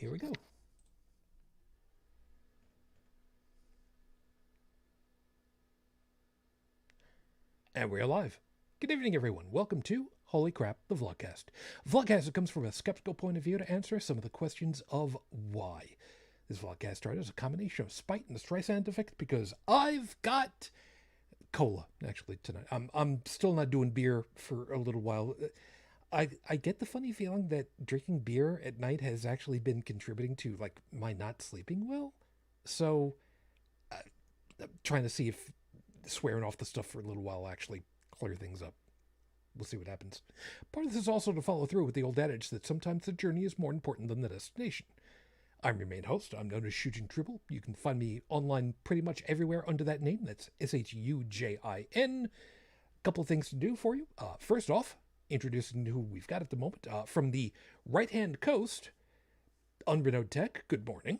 Here we go. And we're live. Good evening, everyone. Welcome to Holy Crap, the Vlogcast. Vlogcast comes from a skeptical point of view to answer some of the questions of why. This Vlogcast started as a combination of spite and the Streisand effect because I've got cola, actually, tonight. I'm still not doing beer for a little while. I get the funny feeling that drinking beer at night has actually been contributing to, like, my not sleeping well. So, I'm trying to see if swearing off the stuff for a little while will actually clear things up. We'll see what happens. Part of this is also to follow through with the old adage that sometimes the journey is more important than the destination. I'm your main host. I'm known as Shujin Tribble. You can find me online pretty much everywhere under that name. That's Shujin. Couple of things to do for you. First off, introducing who we've got at the moment. From the right-hand coast, Unrenewed Tech, good morning.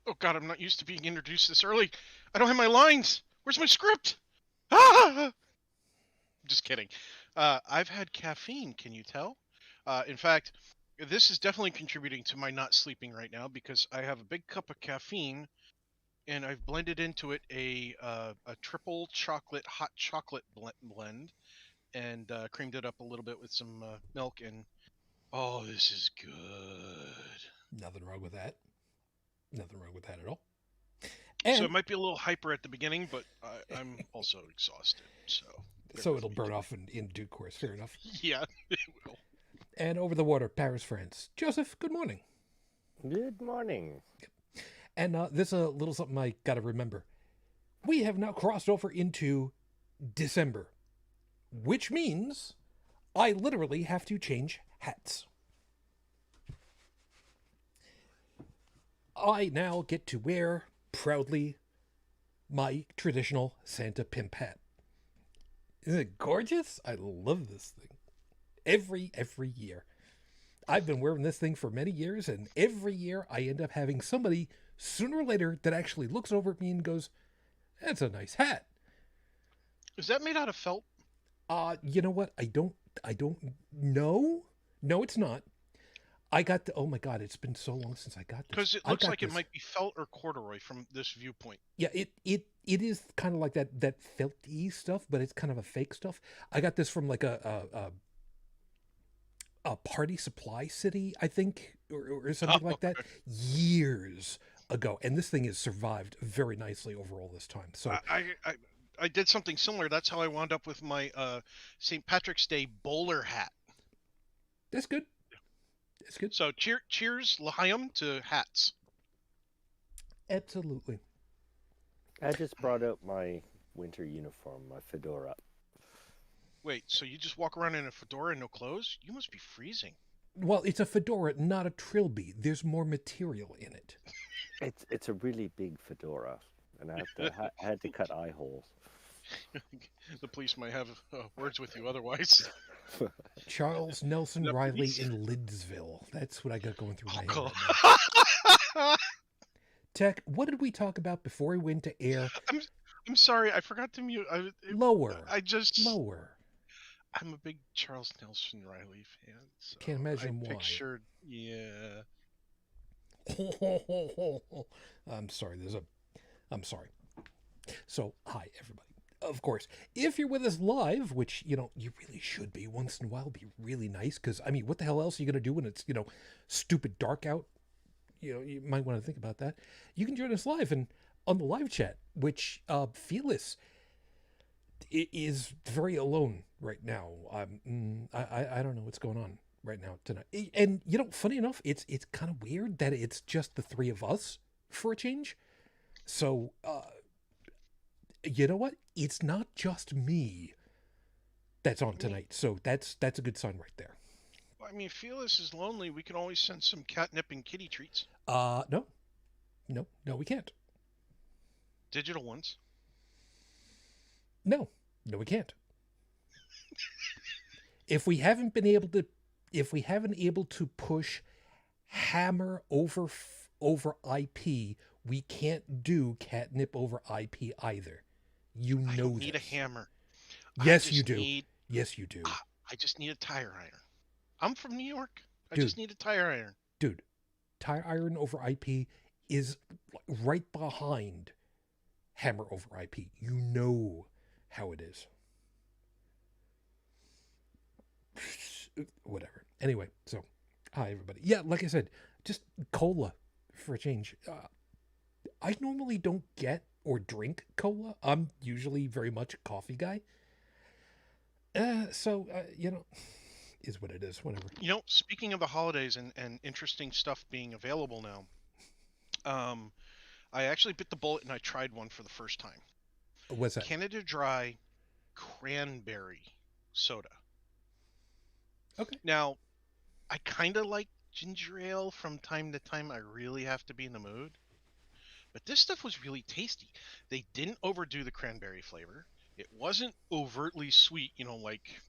Oh god, I'm not used to being introduced this early. I don't have my lines. Where's my script? Ah! Just kidding. I've had caffeine, can you tell? In fact, this is definitely contributing to my not sleeping right now because I have a big cup of caffeine and I've blended into it a triple chocolate hot chocolate blend and creamed it up a little bit with some milk, and oh, this is good. Nothing wrong with that. Nothing wrong with that at all. So it might be a little hyper at the beginning, but I'm also exhausted, so it'll burn off in due course. Fair enough. Yeah, it will. And over the water, Paris, France. Joseph, good morning. Good morning. And this is a little something I got to remember. We have now crossed over into December, which means I literally have to change hats. I now get to wear, proudly, my traditional Santa pimp hat. Isn't it gorgeous? I love this thing. Every year. I've been wearing this thing for many years, and every year I end up having somebody, sooner or later, that actually looks over at me and goes, "That's a nice hat." Is that made out of felt? You know what? I don't know. No, it's not. I got the, oh my God, it's been so long since I got this. Because it looks like it might be felt or corduroy from this viewpoint. Yeah, it is kind of like that felty stuff, but it's kind of a fake stuff. I got this from like a party supply city, I think, or something like that, years ago. And this thing has survived very nicely over all this time. So I did something similar. That's how I wound up with my St. Patrick's Day bowler hat. That's good. It's good. So cheers, L'chaim, to hats. Absolutely. I just brought out my winter uniform, my fedora. Wait, so you just walk around in a fedora and no clothes? You must be freezing. Well, it's a fedora, not a trilby. There's more material in it. It's a really big fedora, and I had to cut eye holes. The police might have words with you otherwise. Charles Nelson Riley in Lidsville. That's what I got going through my head right now. Tech, what did we talk about before we went to air? I'm sorry, I forgot to mute. Lower. Lower. I'm a big Charles Nelson Riley fan. So can't imagine why. Pictured, yeah. I'm sorry. I'm sorry. So, hi, everybody. Of course, if you're with us live, which, you really should be once in a while, be really nice. Because, I mean, what the hell else are you going to do when it's, stupid dark out? You might want to think about that. You can join us live and on the live chat, which Felis is very alone right now. I don't know what's going on right now tonight. And, funny enough, it's kind of weird that it's just the three of us for a change. So, you know what? It's not just me that's on tonight. So that's a good sign right there. I mean, Felis is lonely. We can always send some catnip and kitty treats. No, we can't. Digital ones? No, we can't. If we haven't been able to push Hammer over IP, we can't do catnip over IP either. I don't need a hammer. Yes, you do. Yes, you do. I just need a tire iron. I'm from New York. I just need a tire iron. Dude, tire iron over IP is right behind hammer over IP. You know how it is. Whatever. Anyway, so hi everybody. Yeah, like I said, just cola for a change. I normally don't get or drink cola. I'm usually very much a coffee guy. So you know, is what it is. Whatever. You know, speaking of the holidays and interesting stuff being available now, I actually bit the bullet and I tried one for the first time. What's that? Canada Dry Cranberry soda. Okay. Now, I kind of like ginger ale from time to time. I really have to be in the mood. But this stuff was really tasty. They didn't overdo the cranberry flavor. It wasn't overtly sweet, you know, like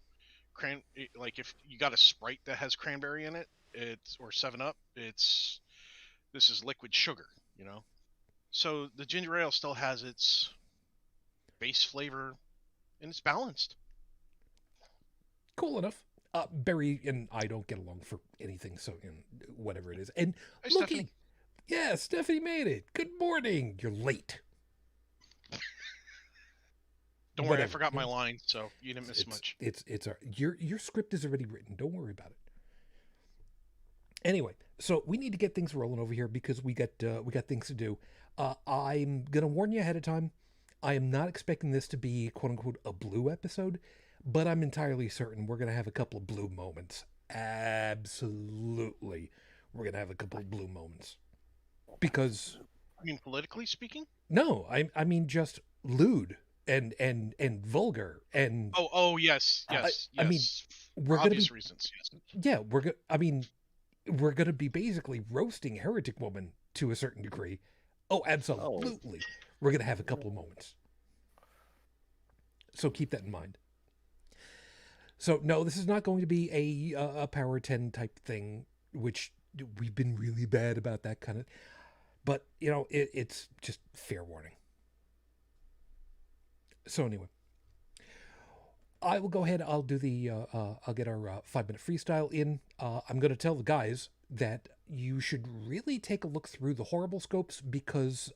like if you got a Sprite that has cranberry in it, it's or 7 Up, this is liquid sugar, you know. So the ginger ale still has its base flavor and it's balanced. Cool enough. Barry and I don't get along for anything, so you know, whatever it is. And Hey, looking, Stephanie. yeah, Stephanie made it. Good morning. You're late. Don't worry, I Whatever. forgot my line, so you didn't miss much. It's your script is already written. Don't worry about it. Anyway, so we need to get things rolling over here because we got things to do. I'm gonna warn you ahead of time. I am not expecting this to be quote unquote a blue episode, but I'm entirely certain we're gonna have a couple of blue moments. Absolutely, we're gonna have a couple of blue moments because I mean, politically speaking? no, I mean just lewd and vulgar and Oh, yes, yes, I mean, yes. we're For gonna obvious be reasons, yes. yeah we're gonna be basically roasting Heretic Woman to a certain degree. Oh, absolutely. We're gonna have a couple of moments. So keep that in mind. So no, this is not going to be a Power 10 type thing, which we've been really bad about that kind of. But you know, it's just fair warning. So anyway, I will go ahead. I'll do the. I'll get our 5-minute freestyle in. I'm going to tell the guys that you should really take a look through the horrible scopes because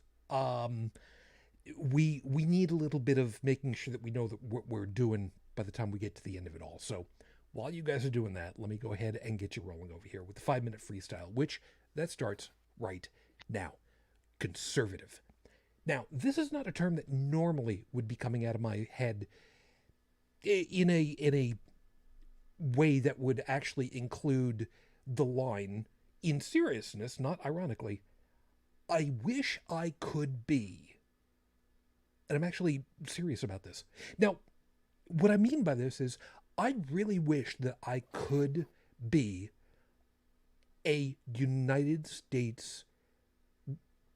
we need a little bit of making sure that we know that what we're doing by the time we get to the end of it all. So while you guys are doing that, let me go ahead and get you rolling over here with the 5-minute freestyle, which that starts right now. Conservative. Now, this is not a term that normally would be coming out of my head in a way that would actually include the line, in seriousness, not ironically, I wish I could be. And I'm actually serious about this. Now, what I mean by this is I really wish that I could be a United States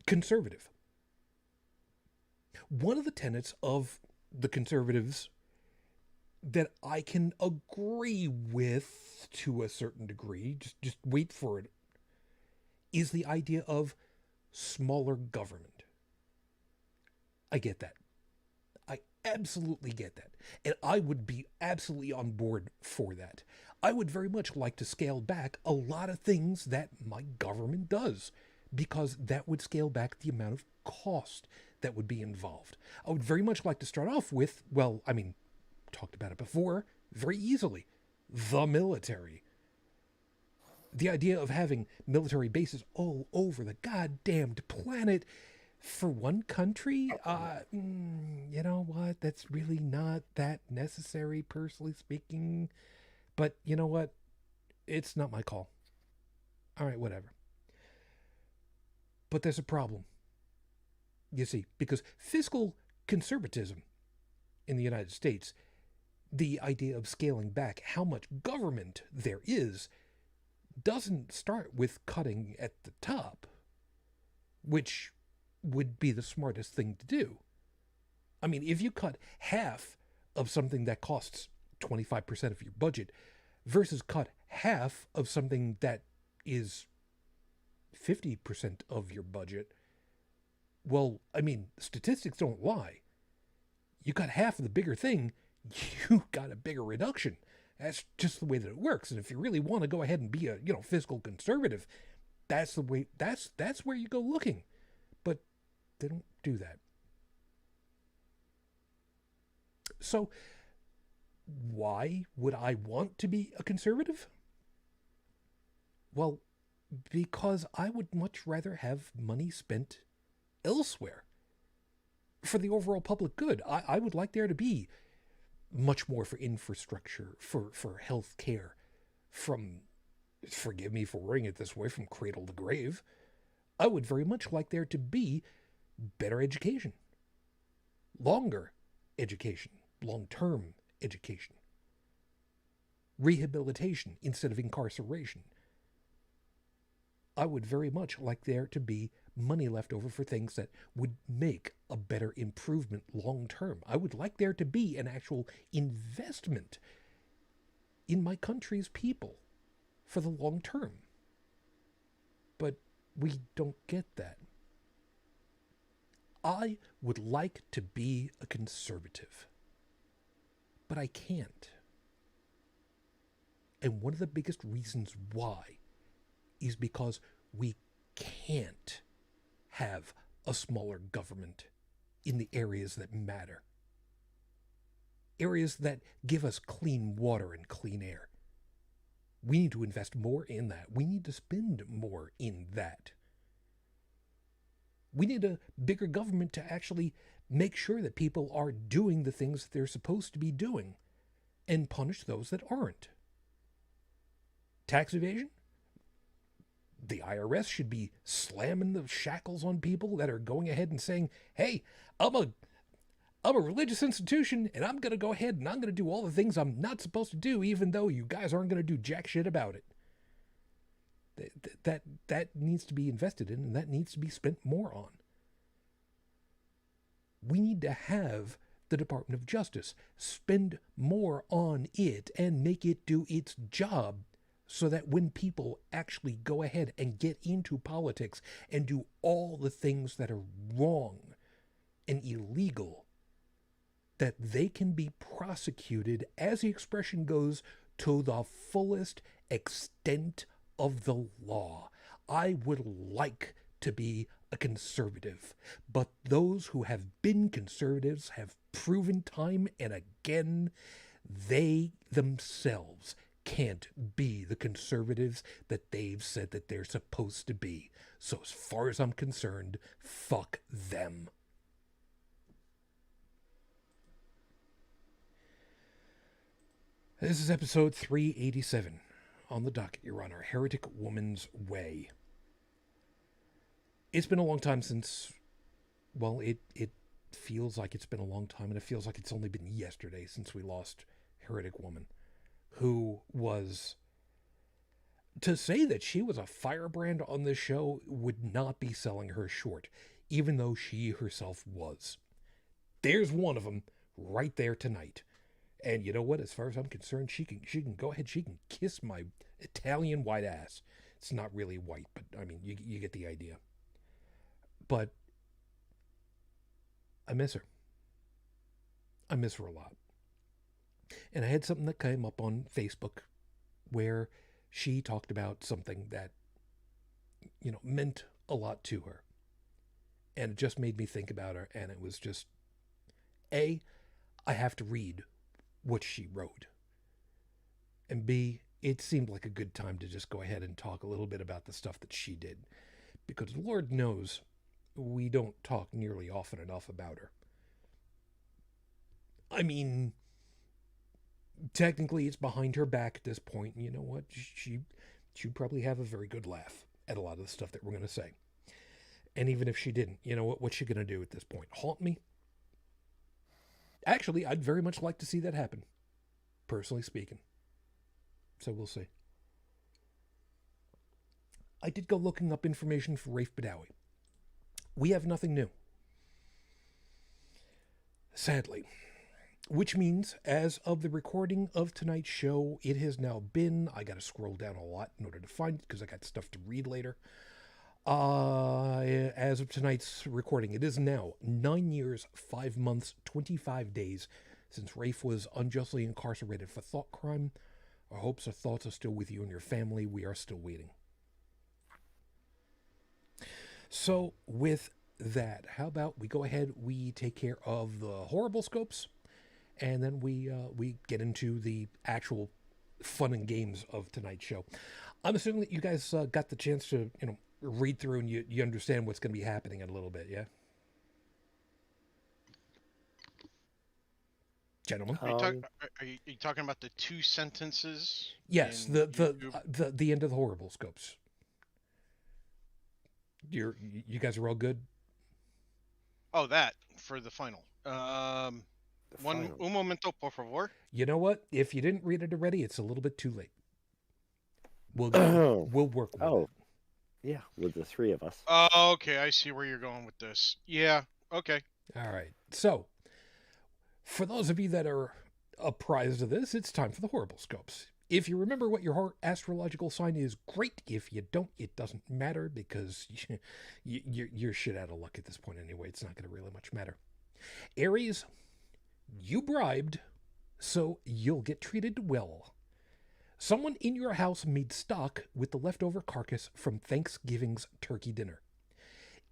conservative. One of the tenets of the conservatives that I can agree with to a certain degree, just wait for it, is the idea of smaller government. I get that. I absolutely get that. And I would be absolutely on board for that. I would very much like to scale back a lot of things that my government does, because that would scale back the amount of cost that would be involved. I would very much like to start off with, well, I mean, talked about it before, very easily, the military. The idea of having military bases all over the goddamned planet for one country, you know what? That's really not that necessary, personally speaking. But you know what? It's not my call. All right, whatever. But there's a problem. You see, because fiscal conservatism in the United States, the idea of scaling back how much government there is, doesn't start with cutting at the top, which would be the smartest thing to do. I mean, if you cut half of something that costs 25% of your budget versus cut half of something that is 50% of your budget, well, I mean, statistics don't lie. You cut half of the bigger thing, you got a bigger reduction. That's just the way that it works. And if you really want to go ahead and be a, fiscal conservative, That's the way. That's where you go looking, but they don't do that. So, why would I want to be a conservative? Well, because I would much rather have money spent elsewhere for the overall public good. I would like there to be much more for infrastructure, for health care, from, forgive me for wording it this way, from cradle to grave. I would very much like there to be better education, longer education, long-term education, rehabilitation instead of incarceration. I would very much like there to be money left over for things that would make a better improvement long term. I would like there to be an actual investment in my country's people for the long term. But we don't get that. I would like to be a conservative, but I can't. And one of the biggest reasons why is because we can't have a smaller government in the areas that matter. Areas that give us clean water and clean air. We need to invest more in that. We need to spend more in that. We need a bigger government to actually make sure that people are doing the things that they're supposed to be doing and punish those that aren't. Tax evasion? The IRS should be slamming the shackles on people that are going ahead and saying, hey, I'm a religious institution and I'm going to go ahead and I'm going to do all the things I'm not supposed to do, even though you guys aren't going to do jack shit about it. That needs to be invested in, and that needs to be spent more on. We need to have the Department of Justice spend more on it and make it do its job, so that when people actually go ahead and get into politics and do all the things that are wrong and illegal, that they can be prosecuted, as the expression goes, to the fullest extent of the law. I would like to be a conservative, but those who have been conservatives have proven time and again they themselves can't be the conservatives that they've said that they're supposed to be. So as far as I'm concerned, fuck them. This is episode 387 on the docket. You're on our Heretic Woman's Way. It's been a long time since, well, it feels like it's been a long time, and it feels like it's only been yesterday since we lost Heretic Woman, who was, to say that she was a firebrand on this show would not be selling her short, even though she herself was. There's one of them right there tonight. And you know what? As far as I'm concerned, she can go ahead. She can kiss my Italian white ass. It's not really white, but I mean, you get the idea. But I miss her. I miss her a lot. And I had something that came up on Facebook where she talked about something that, you know, meant a lot to her. And it just made me think about her. And it was just, A, I have to read what she wrote. And B, it seemed like a good time to just go ahead and talk a little bit about the stuff that she did. Because Lord knows we don't talk nearly often enough about her. I mean, technically it's behind her back at this point. And you know what? She'd probably have a very good laugh at a lot of the stuff that we're going to say. And even if she didn't, you know what? What's she going to do at this point? Haunt me? Actually, I'd very much like to see that happen, personally speaking. So we'll see. I did go looking up information for Rafe Badawi. We have nothing new. Sadly. Which means, as of the recording of tonight's show, it has now been, I got to scroll down a lot in order to find it because I got stuff to read later. As of tonight's recording, it is now 9 years, 5 months, 25 days since Rafe was unjustly incarcerated for thought crime. Our hopes or thoughts are still with you and your family. We are still waiting. So with that, how about we go ahead, we take care of the horrible scopes, and then we get into the actual fun and games of tonight's show. I'm assuming that you guys got the chance to read through and you understand what's going to be happening in a little bit, yeah, gentlemen. Um, Are you talking about the two sentences Yes, in YouTube? the end of the horrible scopes. You guys are all good. Oh, that for the final. the One final. un momento, por favor. You know what? If you didn't read it already, it's a little bit too late. We'll Oh, we'll work with it. yeah, with the three of us. Okay, I see where you're going with this. Yeah. Okay. All right. So, for those of you that are apprised of this, it's time for the horrible scopes. If you remember what your astrological sign is, great. If you don't, it doesn't matter because you're shit out of luck at this point anyway. It's not going to really much matter. Aries, you bribed, so you'll get treated well. Someone in your house made stock with the leftover carcass from Thanksgiving's turkey dinner.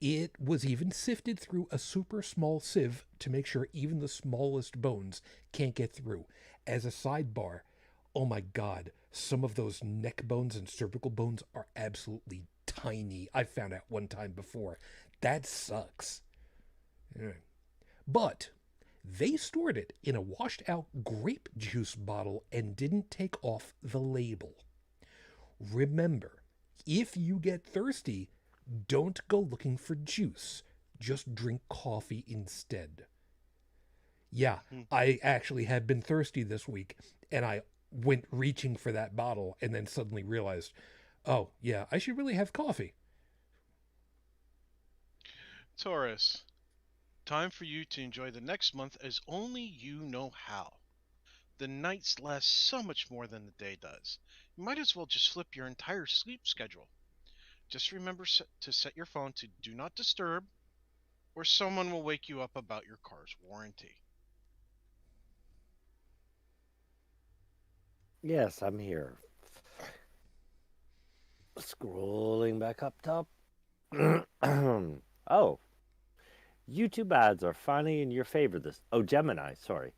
It was even sifted through a super small sieve to make sure even the smallest bones can't get through. As a sidebar, oh my god, some of those neck bones and cervical bones are absolutely tiny. I found out one time before. That sucks. Yeah. But they stored it in a washed out grape juice bottle and didn't take off the label. Remember, if you get thirsty, don't go looking for juice. Just drink coffee instead. Yeah, I actually had been thirsty this week, and I went reaching for that bottle and then suddenly realized, oh, yeah, I should really have coffee. Taurus, time for you to enjoy the next month as only you know how. The nights last so much more than the day does. You might as well just flip your entire sleep schedule. Just remember to set your phone to do not disturb, or someone will wake you up about your car's warranty. Yes, I'm here. Scrolling back up top. Oh, YouTube ads are finally in your favor this. Oh, Gemini, sorry.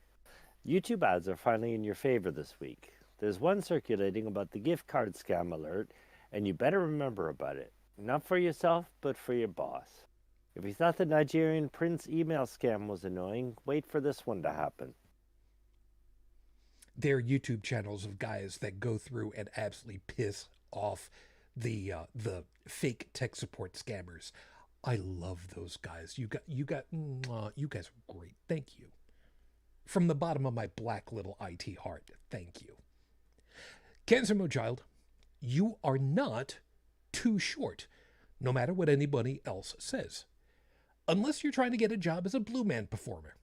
YouTube ads are finally in your favor this week. There's one circulating about the gift card scam alert, and you better remember about it. Not for yourself, but for your boss. If you thought the Nigerian prince email scam was annoying, wait for this one to happen. They're YouTube channels of guys that go through and absolutely piss off the fake tech support scammers. I love those guys. You guys are great. Thank you. From the bottom of my black little IT heart, thank you. Cancer Mo Child, you are not too short, no matter what anybody else says. Unless you're trying to get a job as a Blue Man performer.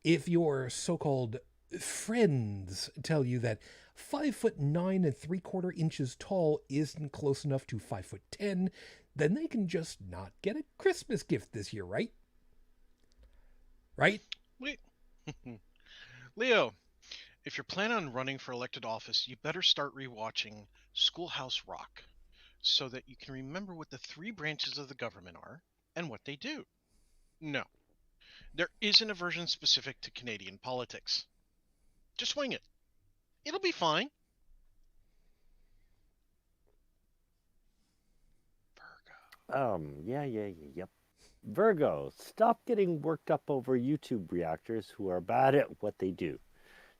If your so-called friends tell you that 5'9" 3/4 inches tall isn't close enough to 5'10", then they can just not get a Christmas gift this year, right? Right? Wait. Leo, if you're planning on running for elected office, you better start rewatching Schoolhouse Rock so that you can remember what the three branches of the government are and what they do. No, there isn't a version specific to Canadian politics. Just wing it. It'll be fine. Yep. Virgo, stop getting worked up over YouTube reactors who are bad at what they do.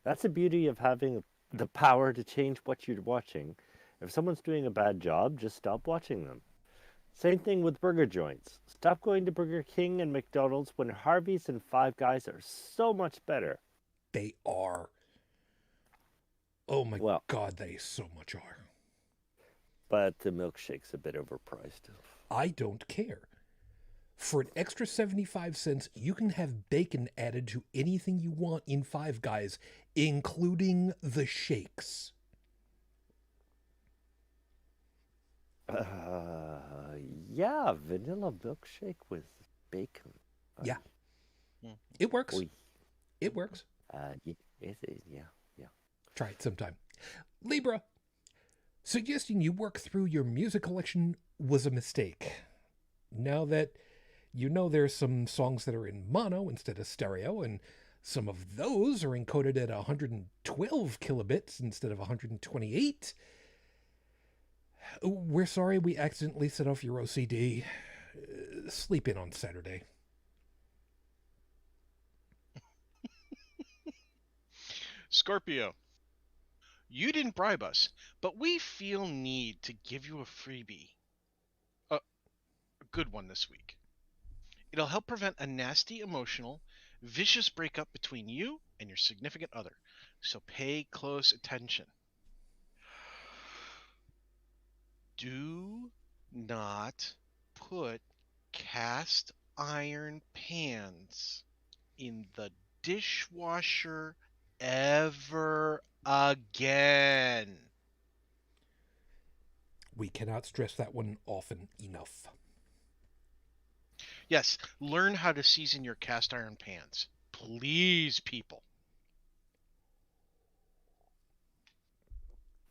That's the beauty of having the power to change what you're watching. If someone's doing a bad job, just stop watching them. Same thing with burger joints. Stop going to Burger King and McDonald's when Harvey's and Five Guys are so much better. They are. Oh my Well, god, they so much are. but the milkshake's a bit overpriced. I don't care. For an extra 75 cents, you can have bacon added to anything you want in Five Guys, including the shakes. Yeah, vanilla milkshake with bacon. Yeah. It works. Oy. It works. Yeah. Try it sometime. Libra, suggesting you work through your music collection was a mistake. Now that you know there's some songs that are in mono instead of stereo, and some of those are encoded at 112 kilobits instead of 128, we're sorry we accidentally set off your OCD. Sleep in on Saturday. Scorpio, you didn't bribe us, but we feel need to give you a freebie. A good one this week. It'll help prevent a nasty, emotional, vicious breakup between you and your significant other. So pay close attention. Do not put cast iron pans in the dishwasher ever again. We cannot stress that one often enough. Yes, learn how to season your cast iron pans. Please, people.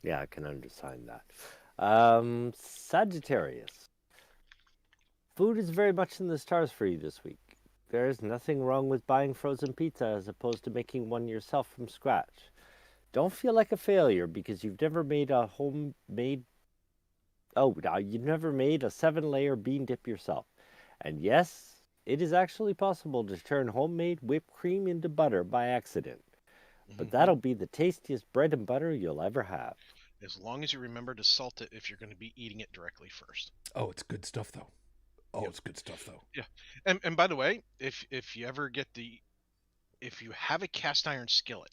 Yeah, I can understand that. Sagittarius. Food is very much in the stars for you this week. There is nothing wrong with buying frozen pizza as opposed to making one yourself from scratch. Don't feel like a failure because you've never made a homemade. Oh, now you've never made a 7-layer bean dip yourself. And yes, it is actually possible to turn homemade whipped cream into butter by accident. But that'll be the tastiest bread and butter you'll ever have. As long as you remember to salt it if you're going to be eating it directly first. Oh, it's good stuff, though. Oh, Yep. it's good stuff, though. Yeah. And by the way, if you ever get if you have a cast iron skillet,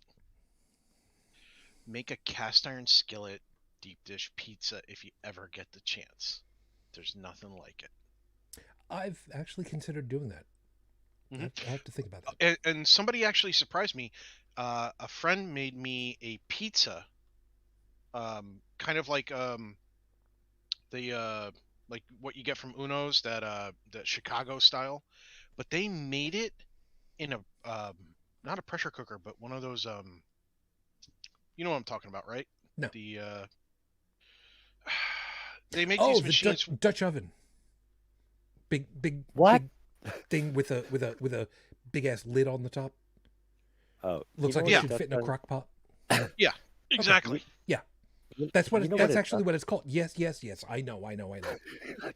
make a cast iron skillet deep dish pizza if you ever get the chance. There's nothing like it. I've actually considered doing that. Mhm. I have to think about that. And somebody actually surprised me. A friend made me a pizza, kind of like the like what you get from Uno's, that Chicago style, but they made it in a not a pressure cooker, but one of those you know what I'm talking about, right? No. The they make Oh, these the machines. Dutch oven. Big What? big thing with a big ass lid on the top. Oh, Looks you know like what it it should does fit in a then? crock pot. Yeah, exactly. That's what. You know That's what it actually does? what it's called. Yes. I know.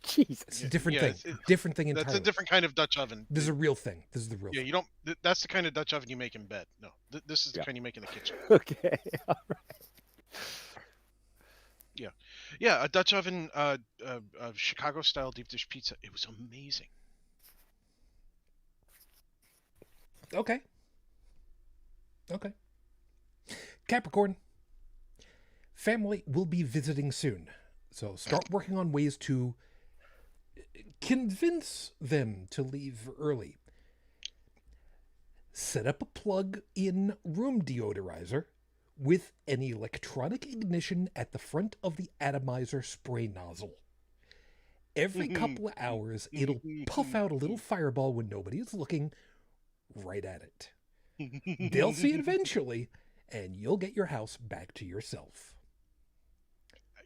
Jesus. It's a different Yeah, thing. Different thing entirely. That's a different kind of Dutch oven. This is a real thing. This is the real Yeah, thing. you don't. That's the kind of Dutch oven you make in bed. No, this is the Yeah. kind you make in the kitchen. Okay. All right. Yeah, a Dutch oven, Chicago style deep dish pizza. It was amazing. Okay. Capricorn. Family will be visiting soon, so start working on ways to convince them to leave early. Set up a plug-in room deodorizer with an electronic ignition at the front of the atomizer spray nozzle. Every couple of hours, it'll puff out a little fireball when nobody is looking right at it. They'll see it eventually, and you'll get your house back to yourself.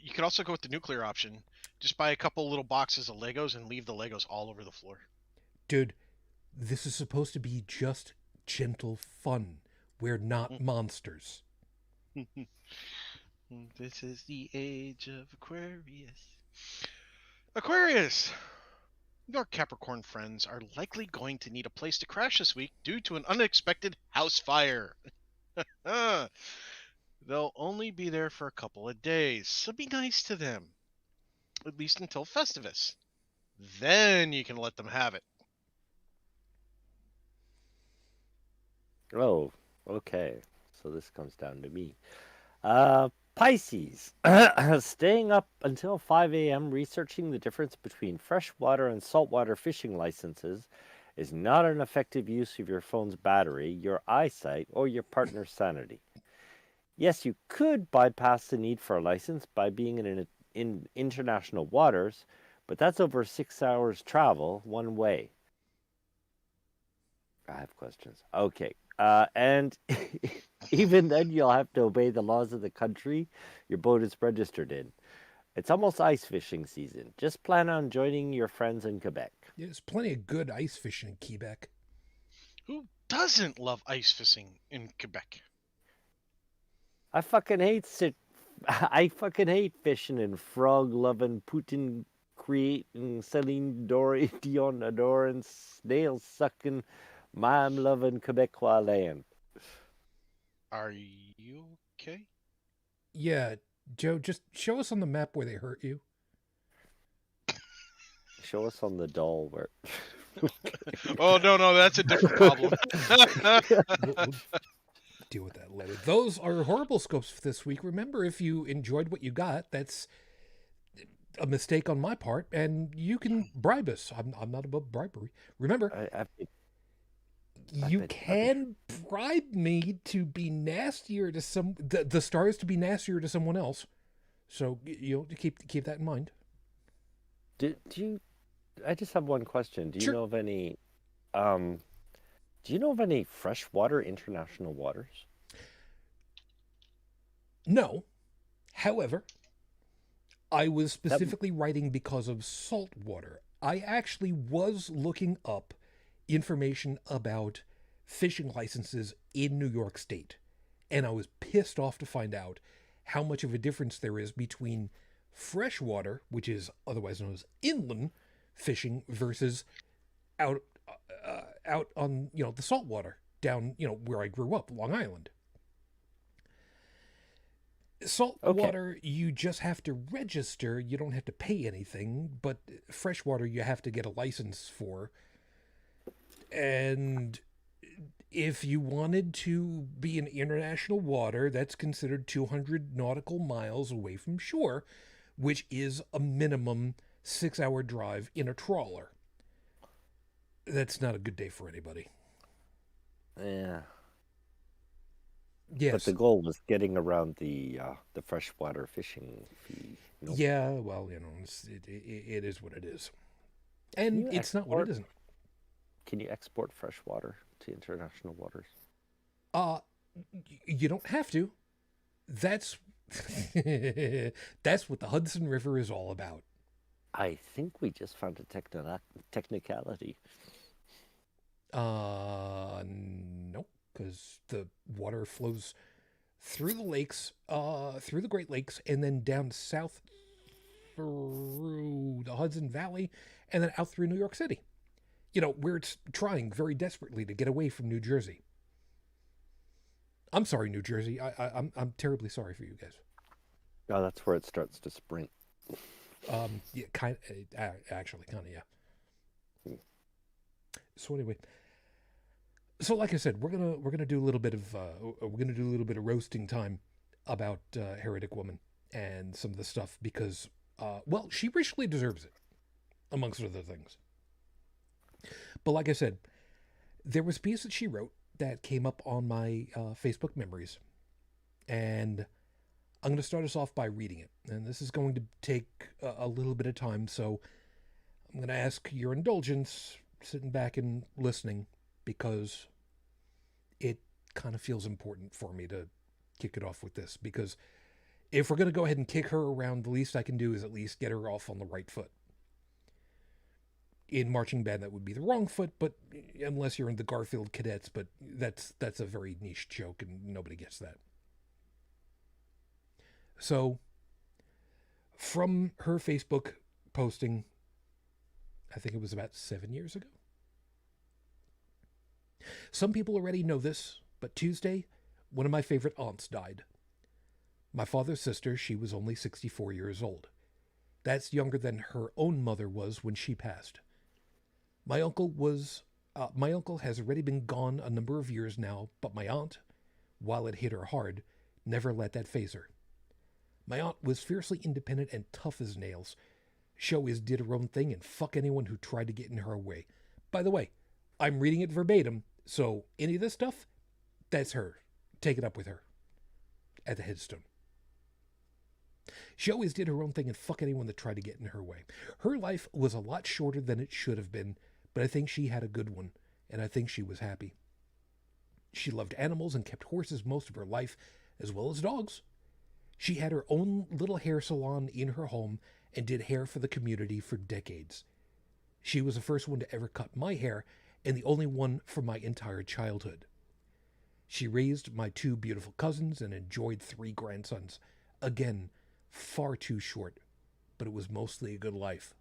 You could also go with the nuclear option. Just buy a couple little boxes of Legos and leave the Legos all over the floor. Dude, this is supposed to be just gentle fun. We're not monsters. This is the age of Aquarius. Aquarius! Your Capricorn friends are likely going to need a place to crash this week due to an unexpected house fire. They'll only be there for a couple of days, so be nice to them. At least until Festivus. Then you can let them have it. Oh, okay. So this comes down to me. Pisces. Staying up until 5 a.m. researching the difference between freshwater and saltwater fishing licenses is not an effective use of your phone's battery, your eyesight, or your partner's sanity. Yes, you could bypass the need for a license by being in international waters, but that's over 6 hours travel one way. I have questions. Okay. And even then, you'll have to obey the laws of the country your boat is registered in. It's almost ice fishing season. Just plan on joining your friends in Quebec. There's plenty of good ice fishing in Quebec. Who doesn't love ice fishing in Quebec? I fucking hate I fucking hate fishing in frog loving, Putin creating, Celine Dion adoring, snail sucking, mime loving Quebecois land. Are you okay? Yeah, Joe, just show us on the map where they hurt you. Show us on the doll where. Oh no, that's a different problem. We'll deal with that later. Those are horrible scopes for this week. Remember, if you enjoyed what you got, that's a mistake on my part, and you can bribe us. I'm not above bribery. Remember, you can bribe me to be nastier to the stars to be nastier to someone else. So you know, keep that in mind. Do you? I just have one question. Do you Sure. know of any? Do you know of any freshwater international waters? No. However, I was specifically writing because of salt water. I actually was looking up information about fishing licenses in New York State, and I was pissed off to find out how much of a difference there is between freshwater, which is otherwise known as inland fishing, versus out on the saltwater down where I grew up, Long Island. Saltwater, you just have to register. You don't have to pay anything. But freshwater, you have to get a license for. And if you wanted to be in international water, that's considered 200 nautical miles away from shore, which is a minimum 6-hour drive in a trawler. That's not a good day for anybody. Yeah. Yes. But the goal was getting around the freshwater fishing fee. Nope. Yeah, well, it is what it is. And it's not what it isn't. Can you export fresh water to international waters? You don't have to. That's that's what the Hudson River is all about. I think we just found a technicality. No, because the water flows through the lakes, through the Great Lakes, and then down south through the Hudson Valley, and then out through New York City. Where it's trying very desperately to get away from New Jersey. I'm sorry, New Jersey. I'm terribly sorry for you guys. Oh, that's where it starts to sprint. Yeah, actually, yeah. So anyway, like I said, we're gonna do a little bit of roasting time about Heretic Woman and some of the stuff because, she richly deserves it, amongst other things. But like I said, there was a piece that she wrote that came up on my Facebook memories, and I'm going to start us off by reading it. And this is going to take a little bit of time, so I'm going to ask your indulgence sitting back and listening, because it kind of feels important for me to kick it off with this, because if we're going to go ahead and kick her around, the least I can do is at least get her off on the right foot. In marching band, that would be the wrong foot, but unless you're in the Garfield Cadets, but that's a very niche joke and nobody gets that. So, from her Facebook posting, I think it was about 7 years ago. Some people already know this, but Tuesday, one of my favorite aunts died. My father's sister, she was only 64 years old. That's younger than her own mother was when she passed. My uncle has already been gone a number of years now, but my aunt, while it hit her hard, never let that faze her. My aunt was fiercely independent and tough as nails. She always did her own thing and fuck anyone who tried to get in her way. By the way, I'm reading it verbatim, so any of this stuff, that's her. Take it up with her. At the headstone. She always did her own thing and fuck anyone that tried to get in her way. Her life was a lot shorter than it should have been, but I think she had a good one, and I think she was happy. She loved animals and kept horses most of her life, as well as dogs. She had her own little hair salon in her home and did hair for the community for decades. She was the first one to ever cut my hair and the only one for my entire childhood. She raised my 2 beautiful cousins and enjoyed 3 grandsons. Again, far too short, but it was mostly a good life.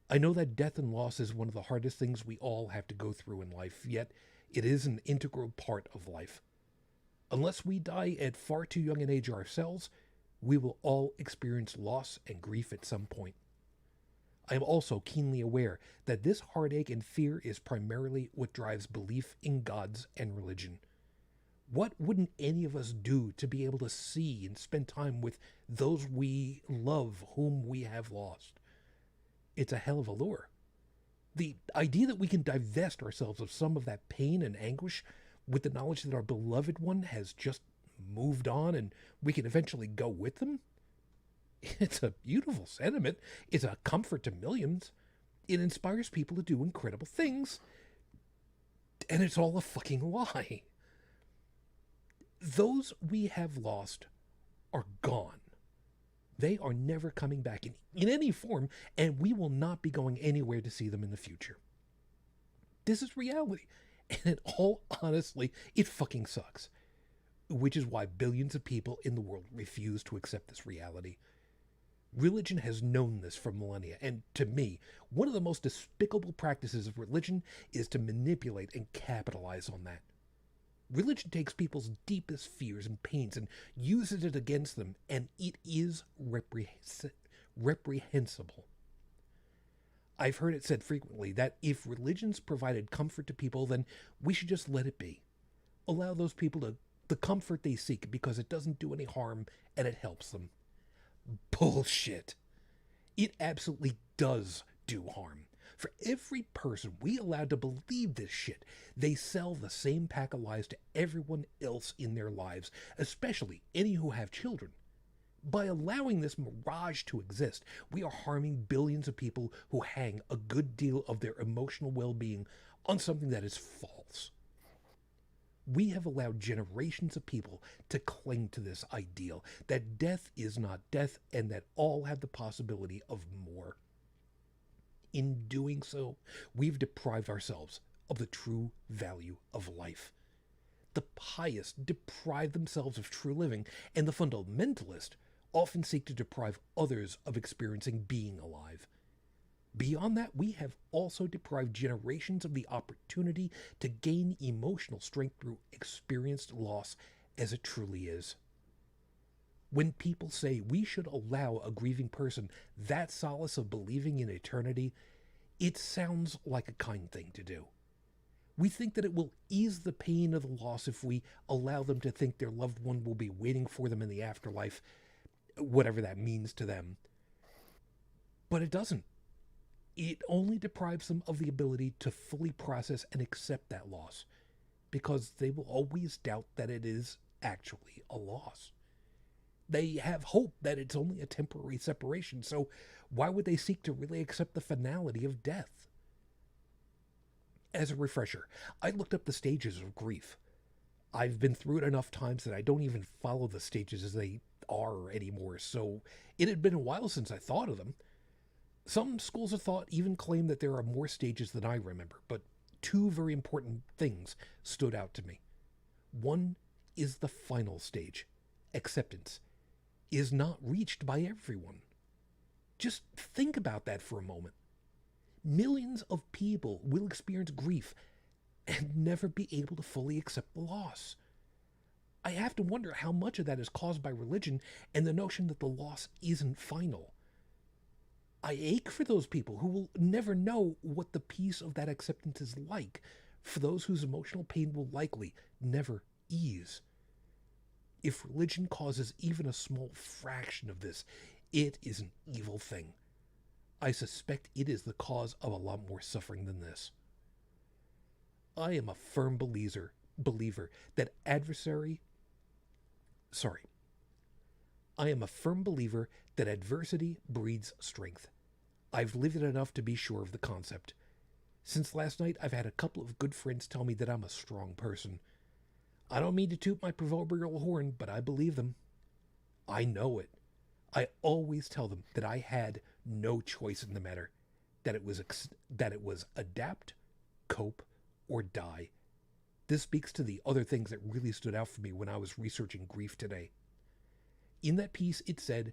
I know that death and loss is one of the hardest things we all have to go through in life, yet it is an integral part of life. Unless we die at far too young an age ourselves, we will all experience loss and grief at some point. I am also keenly aware that this heartache and fear is primarily what drives belief in gods and religion. What wouldn't any of us do to be able to see and spend time with those we love whom we have lost? It's a hell of a lure. The idea that we can divest ourselves of some of that pain and anguish with the knowledge that our beloved one has just moved on and we can eventually go with them, it's a beautiful sentiment. It's a comfort to millions. It inspires people to do incredible things. And it's all a fucking lie. Those we have lost are gone. They are never coming back in any form, and we will not be going anywhere to see them in the future. This is reality. And in all honesty, it fucking sucks. Which is why billions of people in the world refuse to accept this reality. Religion has known this for millennia, and to me, one of the most despicable practices of religion is to manipulate and capitalize on that. Religion takes people's deepest fears and pains and uses it against them, and it is reprehensible. I've heard it said frequently that if religions provided comfort to people, then we should just let it be. Allow those people the comfort they seek because it doesn't do any harm and it helps them. Bullshit. It absolutely does do harm. For every person we allow to believe this shit, they sell the same pack of lies to everyone else in their lives, especially any who have children. By allowing this mirage to exist, we are harming billions of people who hang a good deal of their emotional well-being on something that is false. We have allowed generations of people to cling to this ideal that death is not death and that all have the possibility of more. In doing so, we've deprived ourselves of the true value of life. The pious deprive themselves of true living, and the fundamentalist often seek to deprive others of experiencing being alive. Beyond that, we have also deprived generations of the opportunity to gain emotional strength through experienced loss as it truly is. When people say we should allow a grieving person that solace of believing in eternity, it sounds like a kind thing to do. We think that it will ease the pain of the loss if we allow them to think their loved one will be waiting for them in the afterlife, whatever that means to them. But it doesn't. It only deprives them of the ability to fully process and accept that loss, because they will always doubt that it is actually a loss. They have hope that it's only a temporary separation, so why would they seek to really accept the finality of death? As a refresher, I looked up the stages of grief. I've been through it enough times that I don't even follow the stages as they are anymore, so it had been a while since I thought of them. Some schools of thought even claim that there are more stages than I remember, but 2 very important things stood out to me. One is the final stage. Acceptance is not reached by everyone. Just think about that for a moment. Millions of people will experience grief and never be able to fully accept the loss. I have to wonder how much of that is caused by religion and the notion that the loss isn't final. I ache for those people who will never know what the peace of that acceptance is like, for those whose emotional pain will likely never ease. If religion causes even a small fraction of this, it is an evil thing. I suspect it is the cause of a lot more suffering than this. I am a firm believer that adversity breeds strength. I've lived it enough to be sure of the concept. Since last night, I've had a couple of good friends tell me that I'm a strong person. I don't mean to toot my proverbial horn, but I believe them. I know it. I always tell them that I had no choice in the matter, that it was adapt, cope, or die. This speaks to the other things that really stood out for me when I was researching grief today. In that piece, it said,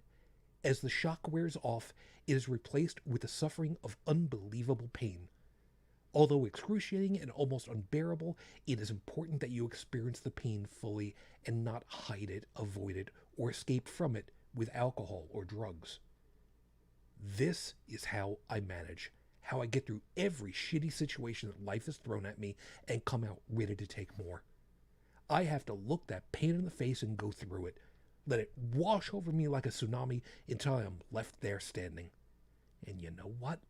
as the shock wears off, it is replaced with the suffering of unbelievable pain. Although excruciating and almost unbearable, it is important that you experience the pain fully and not hide it, avoid it, or escape from it with alcohol or drugs. This is how I manage, how I get through every shitty situation that life has thrown at me and come out ready to take more. I have to look that pain in the face and go through it. Let it wash over me like a tsunami until I am left there standing. And you know what?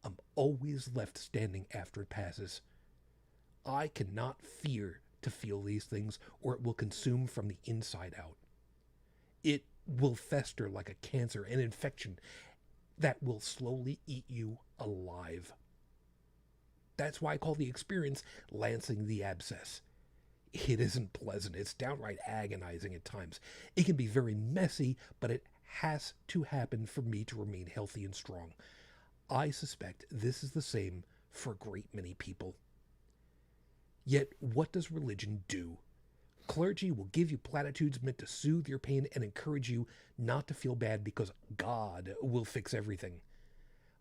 I'm always left standing after it passes. I cannot fear to feel these things, or it will consume from the inside out. It will fester like a cancer, an infection that will slowly eat you alive. That's why I call the experience lancing the abscess. It isn't pleasant. It's downright agonizing at times. It can be very messy, but it has to happen for me to remain healthy and strong. I suspect this is the same for a great many people. Yet, what does religion do? Clergy will give you platitudes meant to soothe your pain and encourage you not to feel bad because God will fix everything.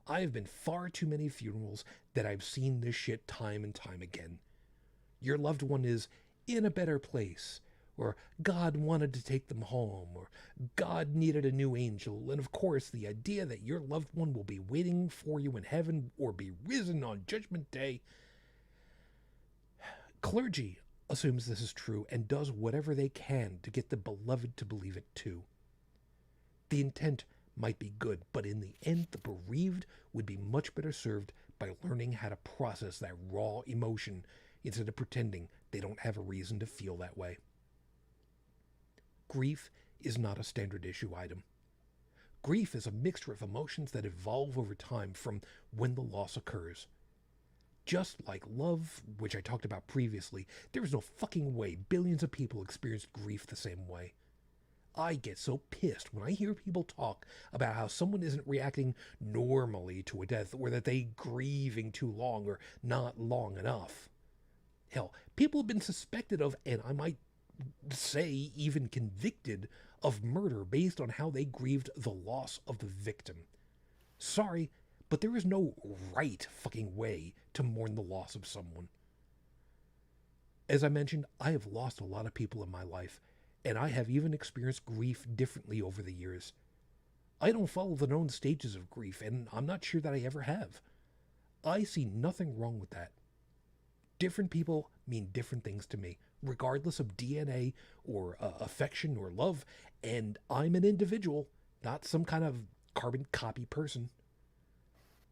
I have been far too many funerals that I've seen this shit time and time again. Your loved one is in a better place, or God wanted to take them home, or God needed a new angel, and of course the idea that your loved one will be waiting for you in heaven or be risen on Judgment Day. Clergy assumes this is true and does whatever they can to get the beloved to believe it too. The intent might be good, but in the end the bereaved would be much better served by learning how to process that raw emotion instead of pretending they don't have a reason to feel that way. Grief is not a standard issue item. Grief is a mixture of emotions that evolve over time from when the loss occurs. Just like love, which I talked about previously, there is no fucking way billions of people experience grief the same way. I get so pissed when I hear people talk about how someone isn't reacting normally to a death, or that they grieving too long or not long enough. Hell, people have been suspected of, and I might say even convicted of murder based on how they grieved the loss of the victim. Sorry, but there is no right fucking way to mourn the loss of someone. As I mentioned, I have lost a lot of people in my life, and I have even experienced grief differently over the years. I don't follow the known stages of grief, and I'm not sure that I ever have. I see nothing wrong with that. Different people mean different things to me, regardless of DNA or affection or love, and I'm an individual, not some kind of carbon copy person.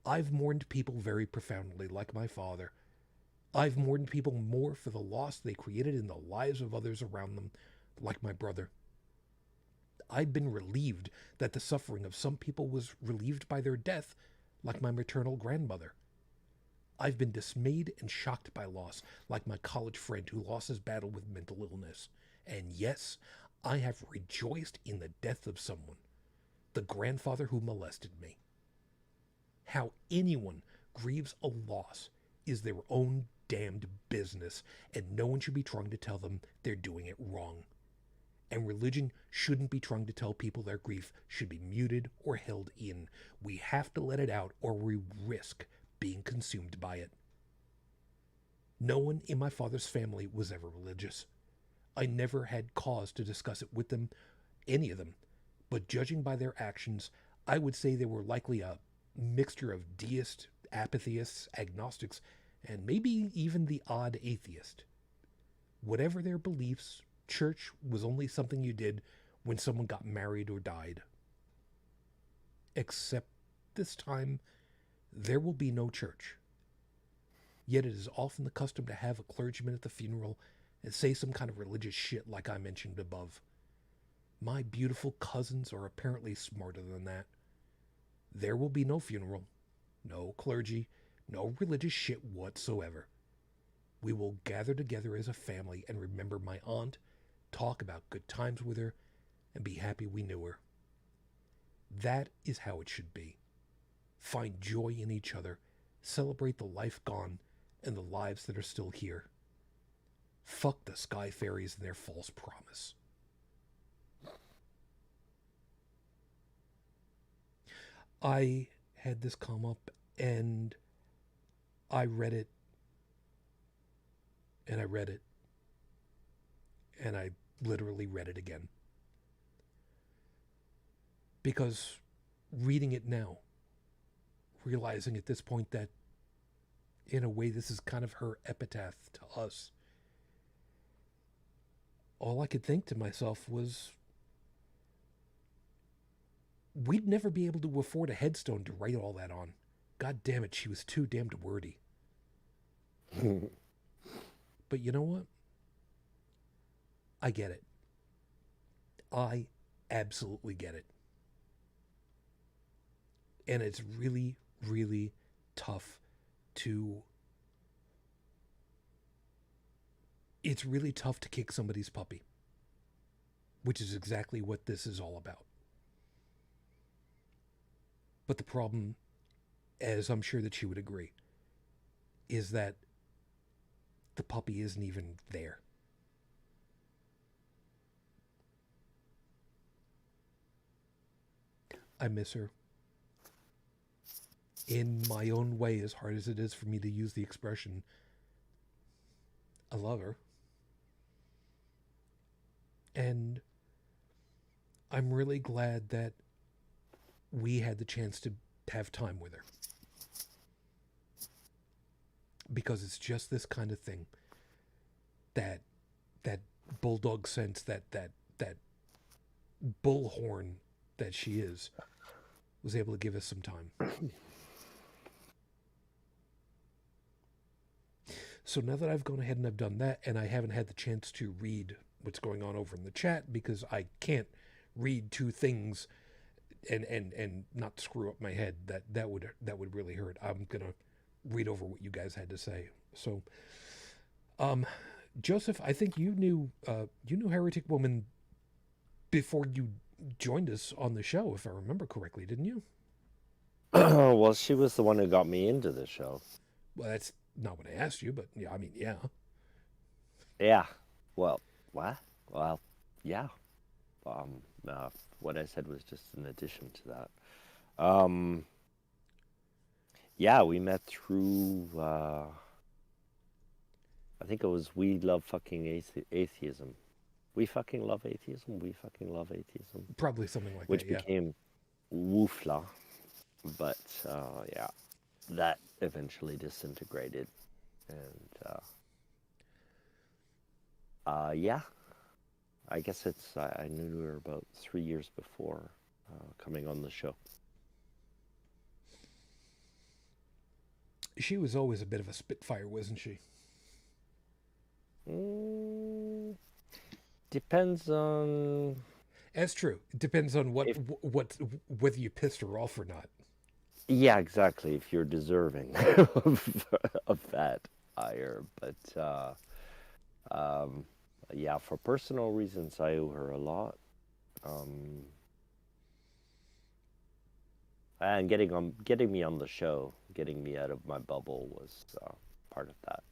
I've mourned people very profoundly, like my father. I've mourned people more for the loss they created in the lives of others around them, like my brother. I've been relieved that the suffering of some people was relieved by their death, like my maternal grandmother. I've been dismayed and shocked by loss, like my college friend who lost his battle with mental illness. And yes, I have rejoiced in the death of someone, the grandfather who molested me. How anyone grieves a loss is their own damned business, and no one should be trying to tell them they're doing it wrong. And religion shouldn't be trying to tell people their grief should be muted or held in. We have to let it out, or we risk being consumed by it. No one in my father's family was ever religious. I never had cause to discuss it with them, any of them, but judging by their actions, I would say they were likely a mixture of deists, apatheists, agnostics, and maybe even the odd atheist. Whatever their beliefs, church was only something you did when someone got married or died. Except this time, there will be no church. Yet it is often the custom to have a clergyman at the funeral and say some kind of religious shit like I mentioned above. My beautiful cousins are apparently smarter than that. There will be no funeral, no clergy, no religious shit whatsoever. We will gather together as a family and remember my aunt, talk about good times with her, and be happy we knew her. That is how it should be. Find joy in each other, celebrate the life gone and the lives that are still here. Fuck the sky fairies and their false promise. I had this come up and I read it and I read it and I literally read it again. Because reading it now, realizing at this point that in a way this is kind of her epitaph to us, all I could think to myself was, we'd never be able to afford a headstone to write all that on. God damn it, she was too damned wordy. But you know what? I get it. I absolutely get it. And it's really, really tough to... It's really tough to kick somebody's puppy. Which is exactly what this is all about. But the problem, as I'm sure that she would agree, is that the puppy isn't even there. I miss her. In my own way, as hard as it is for me to use the expression, I love her. And I'm really glad that we had the chance to have time with her. Because it's just this kind of thing that bulldog sense, that bullhorn that she is, was able to give us some time. So now that I've gone ahead and I've done that, and I haven't had the chance to read what's going on over in the chat because I can't read two things and not screw up my head, that would really hurt. I'm gonna read over what you guys had to say. So, Joseph, I think you knew Heretic Woman before you joined us on the show, if I remember correctly, didn't you? Well, she was the one who got me into the show. Well, that's not what I asked you, but yeah, I mean, yeah. Yeah. Well, what? Well, yeah. What I said was just an addition to that. Yeah, we met through, I think it was We Love Fucking Atheism. We fucking love atheism. We fucking love atheism. Probably something like which that, yeah. became Woofla. But, yeah, that eventually disintegrated. And, yeah. I guess I knew her about 3 years before coming on the show. She was always a bit of a spitfire, wasn't she? Depends on... That's true. It depends on whether you pissed her off or not. Yeah, exactly. If you're deserving of that ire. But, yeah, for personal reasons, I owe her a lot. And getting me on the show, getting me out of my bubble was part of that.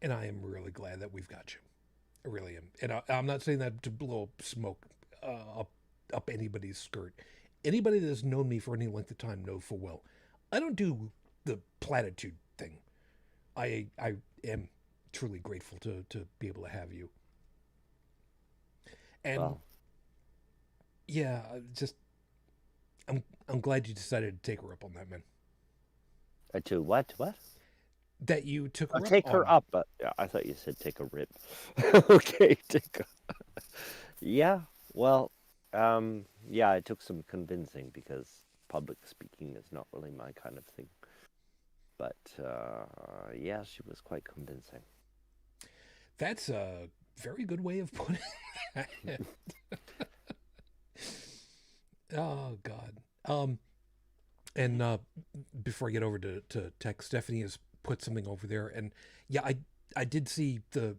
And I am really glad that we've got you. I really am. And I'm not saying that to blow smoke up anybody's skirt. Anybody that's known me for any length of time know full well I don't do the platitude thing. I am truly grateful to be able to have you. And Wow. yeah, just I'm glad you decided to take her up on that, man. To what? What? That you took her up Take her on. up. Yeah, I thought you said take a rip. Okay, take a... Yeah, well, yeah, it took some convincing because public speaking is not really my kind of thing. But, yeah, she was quite convincing. That's a very good way of putting it. Oh, God. And before I get over to tech, Stephanie has put something over there. And yeah, I did see the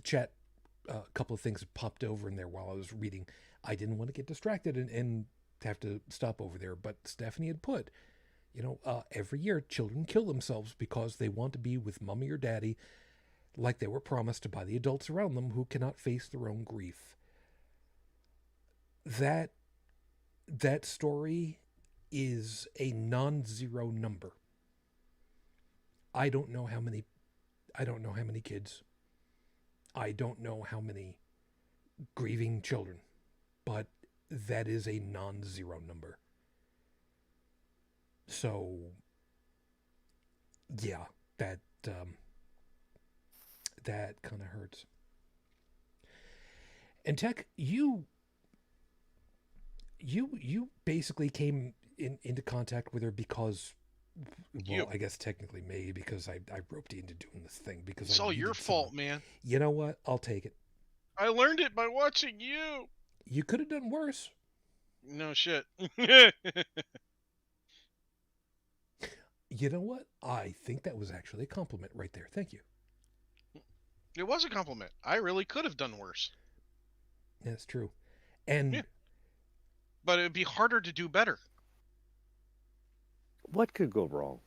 chat a couple of things that popped over in there while I was reading. I didn't want to get distracted and have to stop over there, but Stephanie had put, every year children kill themselves because they want to be with mommy or daddy like they were promised by the adults around them who cannot face their own grief. That story is a non-zero number. I don't know how many kids. I don't know how many grieving children, but that is a non-zero number. So, yeah, that kind of hurts. And Tech, you basically came into contact with her because, well, I guess technically me, because I roped you into doing this thing because It's I all needed your someone. fault, man. You know what? I'll take it. I learned it by watching you. You could have done worse. No shit. You know what? I think that was actually a compliment right there. Thank you. It was a compliment. I really could have done worse. That's true. And Yeah. But it'd be harder to do better. What could go wrong?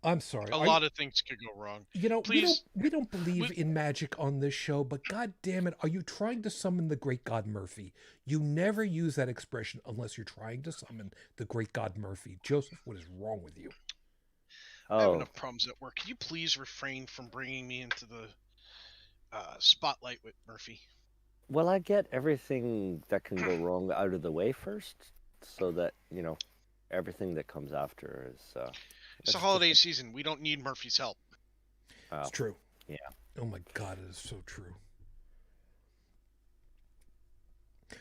I'm sorry. A lot of things could go wrong. Please. We don't believe in magic on this show, but god damn it, are you trying to summon the great god Murphy? You never use that expression unless you're trying to summon the great god Murphy. Joseph, what is wrong with you? I have Oh, enough problems at work. Can you please refrain from bringing me into the spotlight with Murphy? well, I get everything that can go wrong out of the way first, so that, everything that comes after is. It's the holiday season. We don't need Murphy's help. It's true. Yeah. Oh my god, it is so true.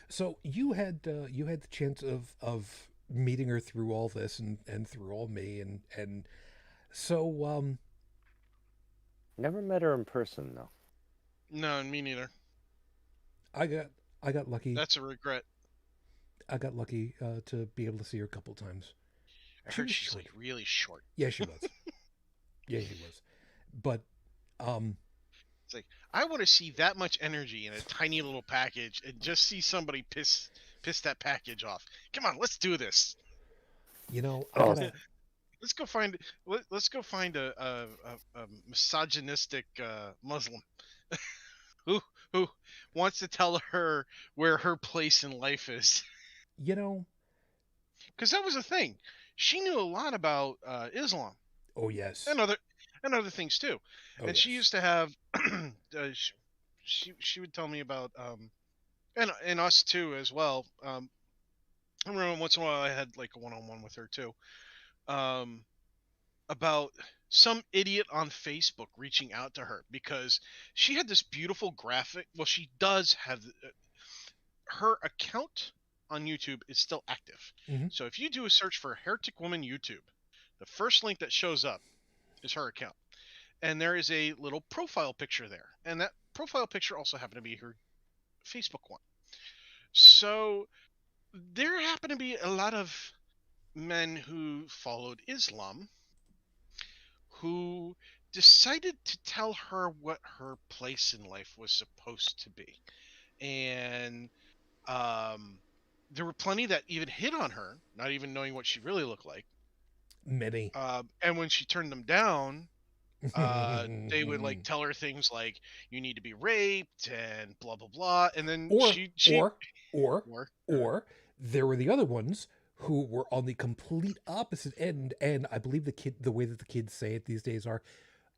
So you had the chance of meeting her through all this and through all me and so Never met her in person, though. No, me neither. I got lucky. That's a regret. I got lucky to be able to see her a couple times. I She heard was she's short. like really short. Yeah, she was. Yeah, she was. But It's like I want to see that much energy in a tiny little package and just see somebody piss that package off. Come on, let's do this. I Oh. gotta. Let's go find a misogynistic Muslim who wants to tell her where her place in life is. Because that was the thing. She knew a lot about Islam Oh yes. and other things too. Oh, And yes. she used to have she would tell me about and us too as well. I remember once in a while I had like a one-on-one with her too. About some idiot on Facebook reaching out to her because she had this beautiful graphic. Well, she does have her account on YouTube is still active. Mhm. So if you do a search for Heretic Woman YouTube, the first link that shows up is her account. And there is a little profile picture there. And that profile picture also happened to be her Facebook one. So there happened to be a lot of men who followed Islam who decided to tell her what her place in life was supposed to be. And there were plenty that even hit on her, not even knowing what she really looked like. Many. And when she turned them down, they would like tell her things like you need to be raped and blah blah blah. And then or there were the other ones who were on the complete opposite end, and I believe the way that the kids say it these days are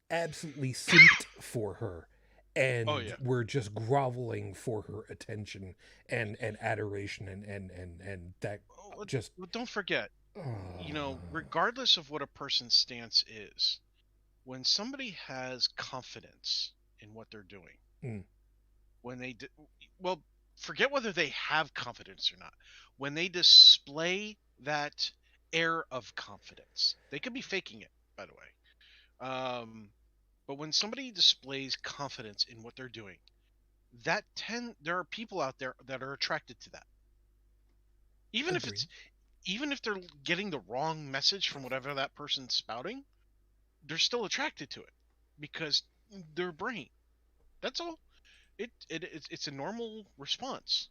absolutely simped for her, and were just groveling for her attention and adoration and that just. Well, don't forget, regardless of what a person's stance is, when somebody has confidence in what they're doing, when they forget whether they have confidence or not. When they display that air of confidence, they could be faking it, by the way. But when somebody displays confidence in what they're doing, there are people out there that are attracted to that. Even if they're getting the wrong message from whatever that person's spouting, they're still attracted to it because their brain. That's all. it's a normal response.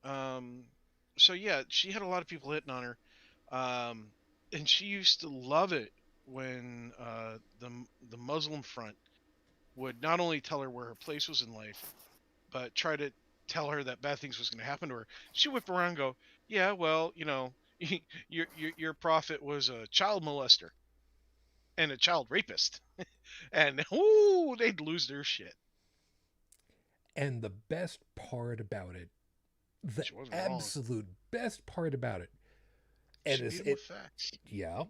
Um, so yeah, she had a lot of people hitting on her, um, and she used to love it when the Muslim front would not only tell her where her place was in life, but try to tell her that bad things was going to happen to her. She whip around and go, yeah, well, your prophet was a child molester and a child rapist, and ooh, they'd lose their shit. And the best part about it, the She wasn't wrong. absolute best part about it, and She it's beat him with it, facts. yeah,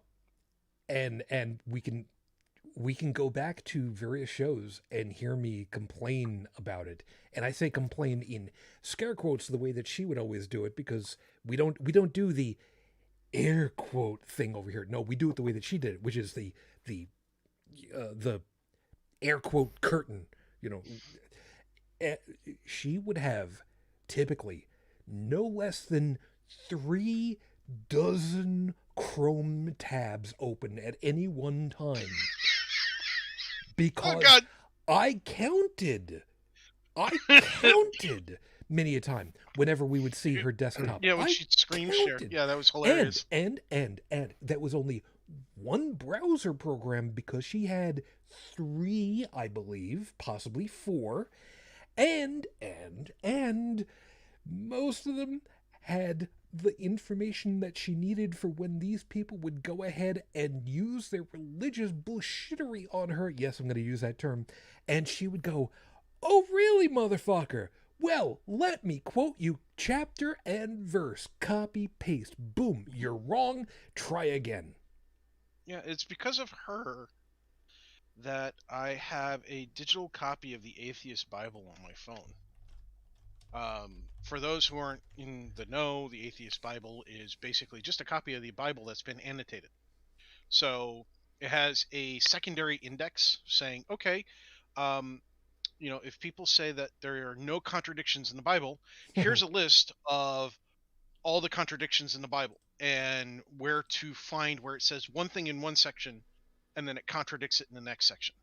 and we can go back to various shows and hear me complain about it. And I say complain in scare quotes the way that she would always do it, because we don't do the air quote thing over here. No, we do it the way that she did it, which is the air quote curtain. You know, Eh, she would have typically no less than 3 dozen Chrome tabs open at any one time, Oh because God! I counted. I counted many a time whenever we would see her desktop. Yeah, when I she screen share. counted. Yeah, that was And hilarious. and that was only one browser program, because she had three, I believe, possibly four, and most of them had the information that she needed for when these people would go ahead and use their religious bullshittery on her. Yes, I'm going to use that term. And she would go, "Oh, really, motherfucker? Well, let me quote you chapter and verse. Copy, paste. Boom. You're wrong. Try again." Yeah, it's because of her that I have a digital copy of the Atheist Bible on my phone. For those who aren't in the know, the Atheist Bible is basically just a copy of the Bible that's been annotated. So it has a secondary index saying, okay, um, if people say that there are no contradictions in the Bible, here's a list of all the contradictions in the Bible and where to find where it says one thing in one section and then it contradicts it in the next section.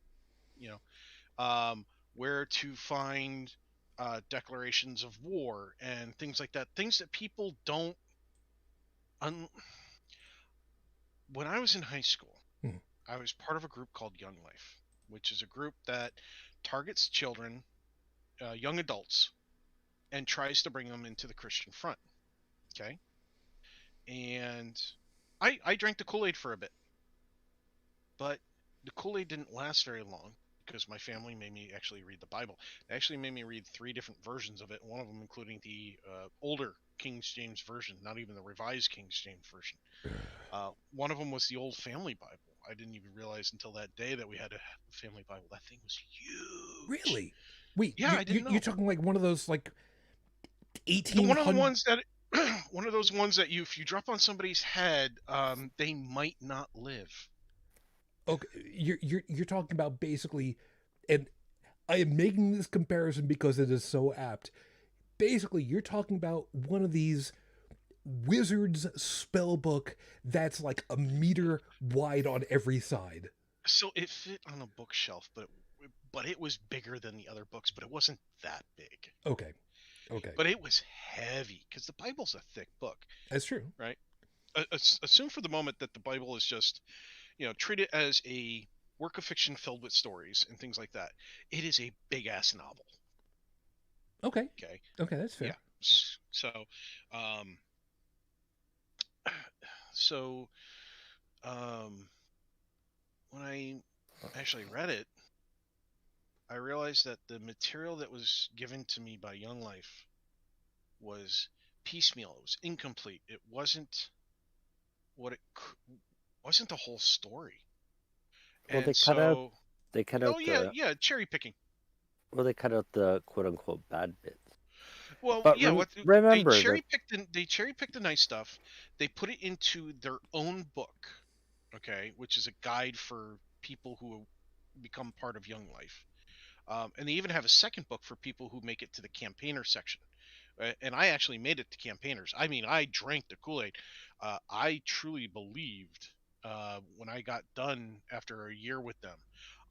You where to find declarations of war and things like that. Things that people don't. Un- when I was in high school, Hmm. I was part of a group called Young Life, which is a group that targets children, young adults, and tries to bring them into the Christian front. Okay, and I drank the Kool Aid for a bit, but the Kool Aid didn't last very long because my family made me actually read the Bible. They actually made me read 3 different versions of it, one of them including the older King James version, not even the revised King James version. One of them was the old Family Bible. I didn't even realize until that day that we had a Family Bible. That thing was huge. Really? Wait, Yeah, I didn't you're know. talking like one of those like One of the 1800. ones that, one of those ones that if you drop on somebody's head, they might not live. Okay, you're talking about basically, and I am making this comparison because it is so apt. Basically, you're talking about one of these wizard's spell book that's like a meter wide on every side. So it fit on a bookshelf, but it was bigger than the other books, but it wasn't that big. Okay, okay, But it was heavy because the Bible's a thick book, that's true. right? Assume for the moment that the Bible is just, treat it as a work of fiction filled with stories and things like that. It is a big ass novel. Okay, Okay. okay, that's Yeah. fair. So, um, so, um, when I actually read it, I realized that the material that was given to me by Young Life was piecemeal. It was incomplete. It wasn't what it wasn't the whole story. Well, And so, they cut oh out yeah, the yeah, cherry picking. well, they cut out the quote unquote bad bits. Well, But yeah, what they remember that cherry picked they cherry picked the nice stuff. They put it into their own book, okay, which is a guide for people who become part of Young Life. And they even have a second book for people who make it to the campaigner section. And I actually made it to campaigners. I mean, I drank the Kool-Aid. I truly believed when I got done after a year with them,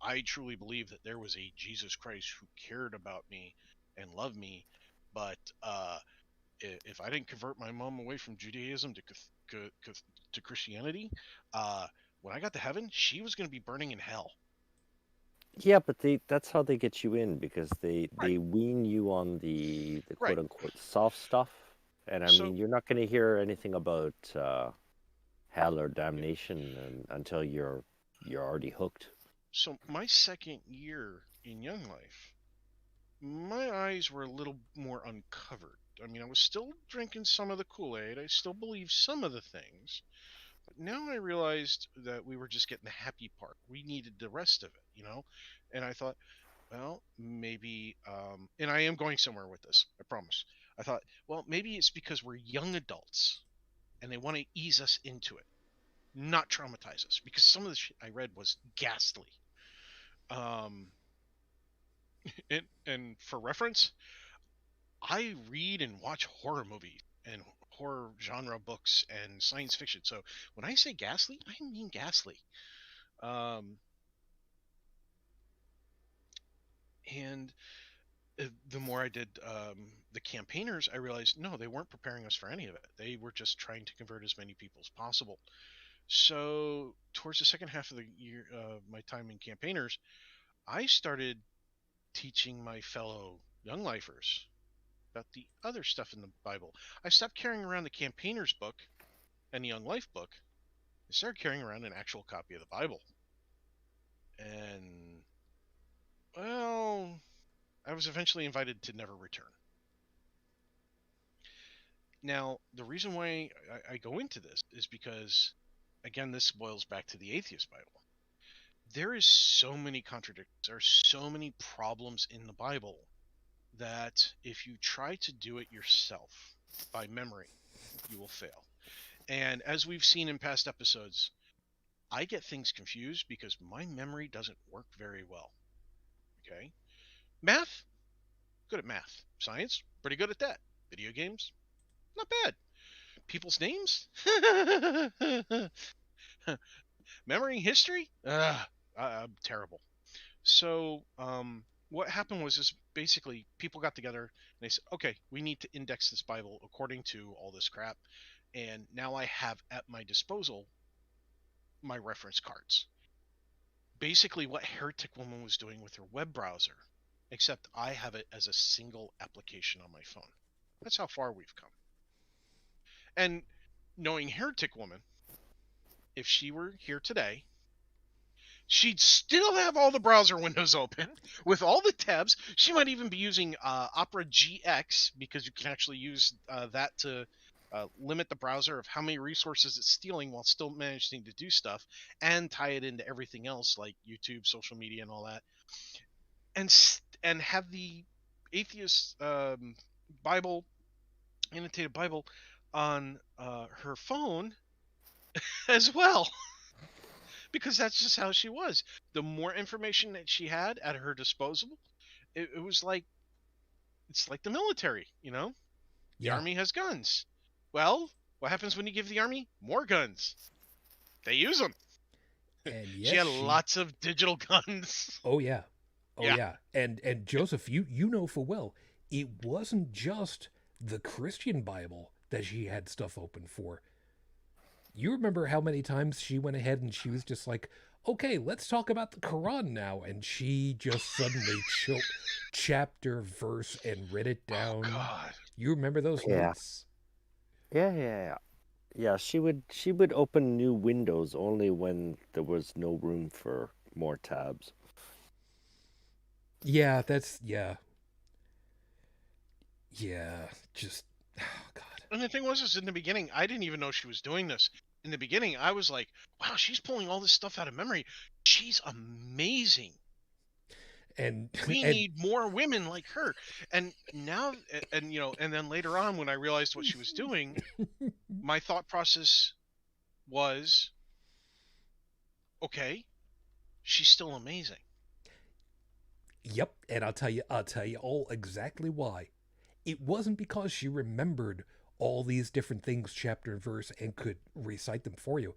I truly believe that there was a Jesus Christ who cared about me and loved me, but if I didn't convert my mom away from Judaism to Christianity, uh, when I got to heaven, she was going to be burning in hell. Yeah, but that's how they get you in, because Right. they wean you on the quote Right. unquote soft stuff. And I So mean, you're not going to hear anything about hell or damnation until you're already hooked. so my second year in Young Life, my eyes were a little more uncovered. I mean, I was still drinking some of the Kool-Aid. I still believed some of the things. But now I realized that we were just getting the happy part. We needed the rest of it. And I thought, well, maybe, and I am going somewhere with this, I promise. I thought, well, maybe it's because we're young adults and they want to ease us into it, not traumatize us, because some of the shit I read was ghastly. Um, and for reference, I read and watch horror movies and horror genre books and science fiction. So when I say ghastly, I mean ghastly. Um, and the more I did the campaigners, I realized no, they weren't preparing us for any of it. They were just trying to convert as many people as possible. So towards the second half of the year, my time in campaigners, I started teaching my fellow young lifers about the other stuff in the Bible. I stopped carrying around the campaigners book and the young life book. I started carrying around an actual copy of the Bible. And well, I was eventually invited to never return. Now, the reason why I go into this is because, again, this boils back to the atheist Bible. There is so many contradictions, there are so many problems in the Bible that if you try to do it yourself by memory, you will fail. And as we've seen in past episodes, I get things confused because my memory doesn't work very well. Okay? Math, good at math. Science, pretty good at that. Video games, not bad. People's names, memory, history, I'm terrible. So, what happened was is basically people got together and they said, okay, we need to index this Bible according to all this crap. And now I have at my disposal my reference cards. Basically, what Heretic Woman was doing with her web browser, except I have it as a single application on my phone. That's how far we've come. And knowing Heretic Woman, if she were here today, she'd still have all the browser windows open with all the tabs. She might even be using Opera GX, because you can actually use that to limit the browser of how many resources it's stealing while still managing to do stuff, and tie it into everything else like YouTube, social media, and all that, and have the atheist Bible, annotated Bible, on her phone as well. Because that's just how she was. The more information that she had at her disposal, it was like, it's like the military. The Yeah. army has guns. Well, what happens when you give the army more guns? They use them. And She yes, had she. lots of digital guns. Oh yeah. Oh Yeah. yeah. And Joseph, you know full well, it wasn't just the Christian Bible that she had stuff open for. You remember how many times she went ahead and she was just like, okay, let's talk about the Quran now. And she just suddenly chapter, verse, and read it Oh down. God. You remember those Yeah, nights? yeah. She would open new windows only when there was no room for more tabs. Yeah, yeah. Yeah, just, oh God. And the thing was, is in the beginning, I didn't even know she was doing this. In the beginning, I was like, wow, she's pulling all this stuff out of memory. She's amazing. And, We and, need more women like her. And now, and then later on, when I realized what she was doing, my thought process was, okay, she's still amazing. yep. And I'll tell you all exactly why. It wasn't because she remembered all these different things, chapter and verse, and could recite them for you.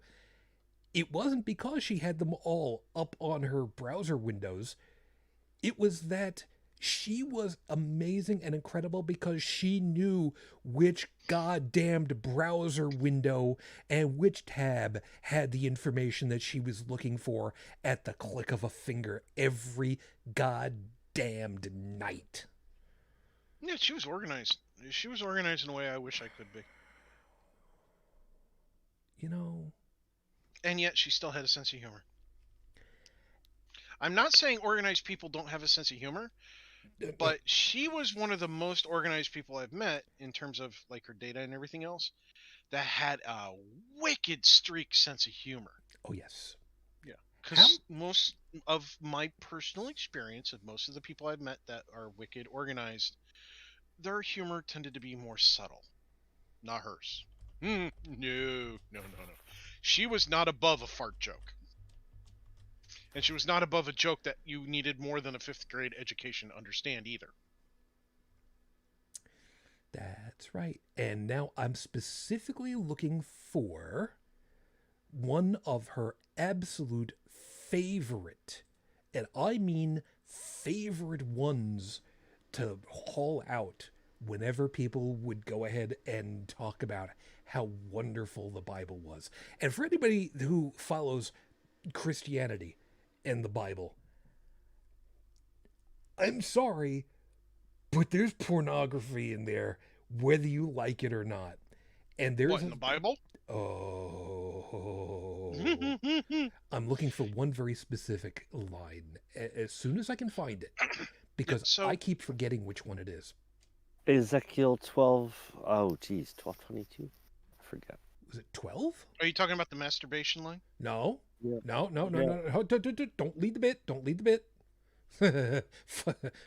it wasn't because she had them all up on her browser windows. It was that she was amazing and incredible because she knew which goddamned browser window and which tab had the information that she was looking for at the click of a finger every goddamned night. Yeah, she was organized. She was organized in a way I wish I could be. You know, And yet she still had a sense of humor. I'm not saying organized people don't have a sense of humor, but she was one of the most organized people I've met in terms of like her data and everything else that had a wicked streak sense of humor. oh yes. Yeah. Because most of my personal experience of most of the people I've met that are wicked organized, their humor tended to be more subtle. Not hers. No. She was not above a fart joke. And she was not above a joke that you needed more than a 5th grade education to understand either. That's right. And now I'm specifically looking for one of her absolute favorite, and I mean favorite ones, to haul out whenever people would go ahead and talk about how wonderful the Bible was. And for anybody who follows Christianity and the Bible, I'm sorry, but there's pornography in there, whether you like it or not. And there's What, in the Bible? Oh, I'm looking for one very specific line as soon as I can find it, because I keep forgetting which one it is. Ezekiel 12. Oh, geez, 12:22. I forget. Was it 12? Are you talking about the masturbation line? No. Yeah. No. Yeah. Don't lead the bit. Don't lead the bit.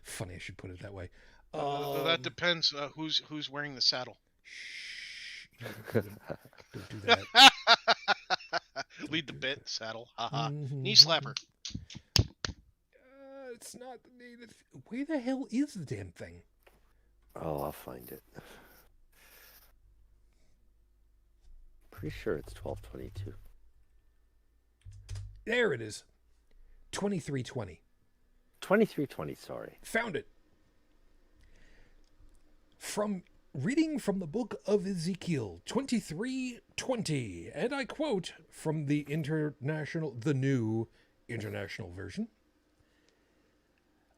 Funny, I should put it that way. That depends who's wearing the saddle. Shh. Don't do that. Lead the bit, saddle. Haha. Mhm. Knee slapper. It's not the native. Where the hell is the damn thing? Oh, I'll find it. Pretty sure it's 12:22. There it is. 23:20. 23:20. Sorry. Found it. From reading from the book of Ezekiel 23:20, and I quote from the new international version.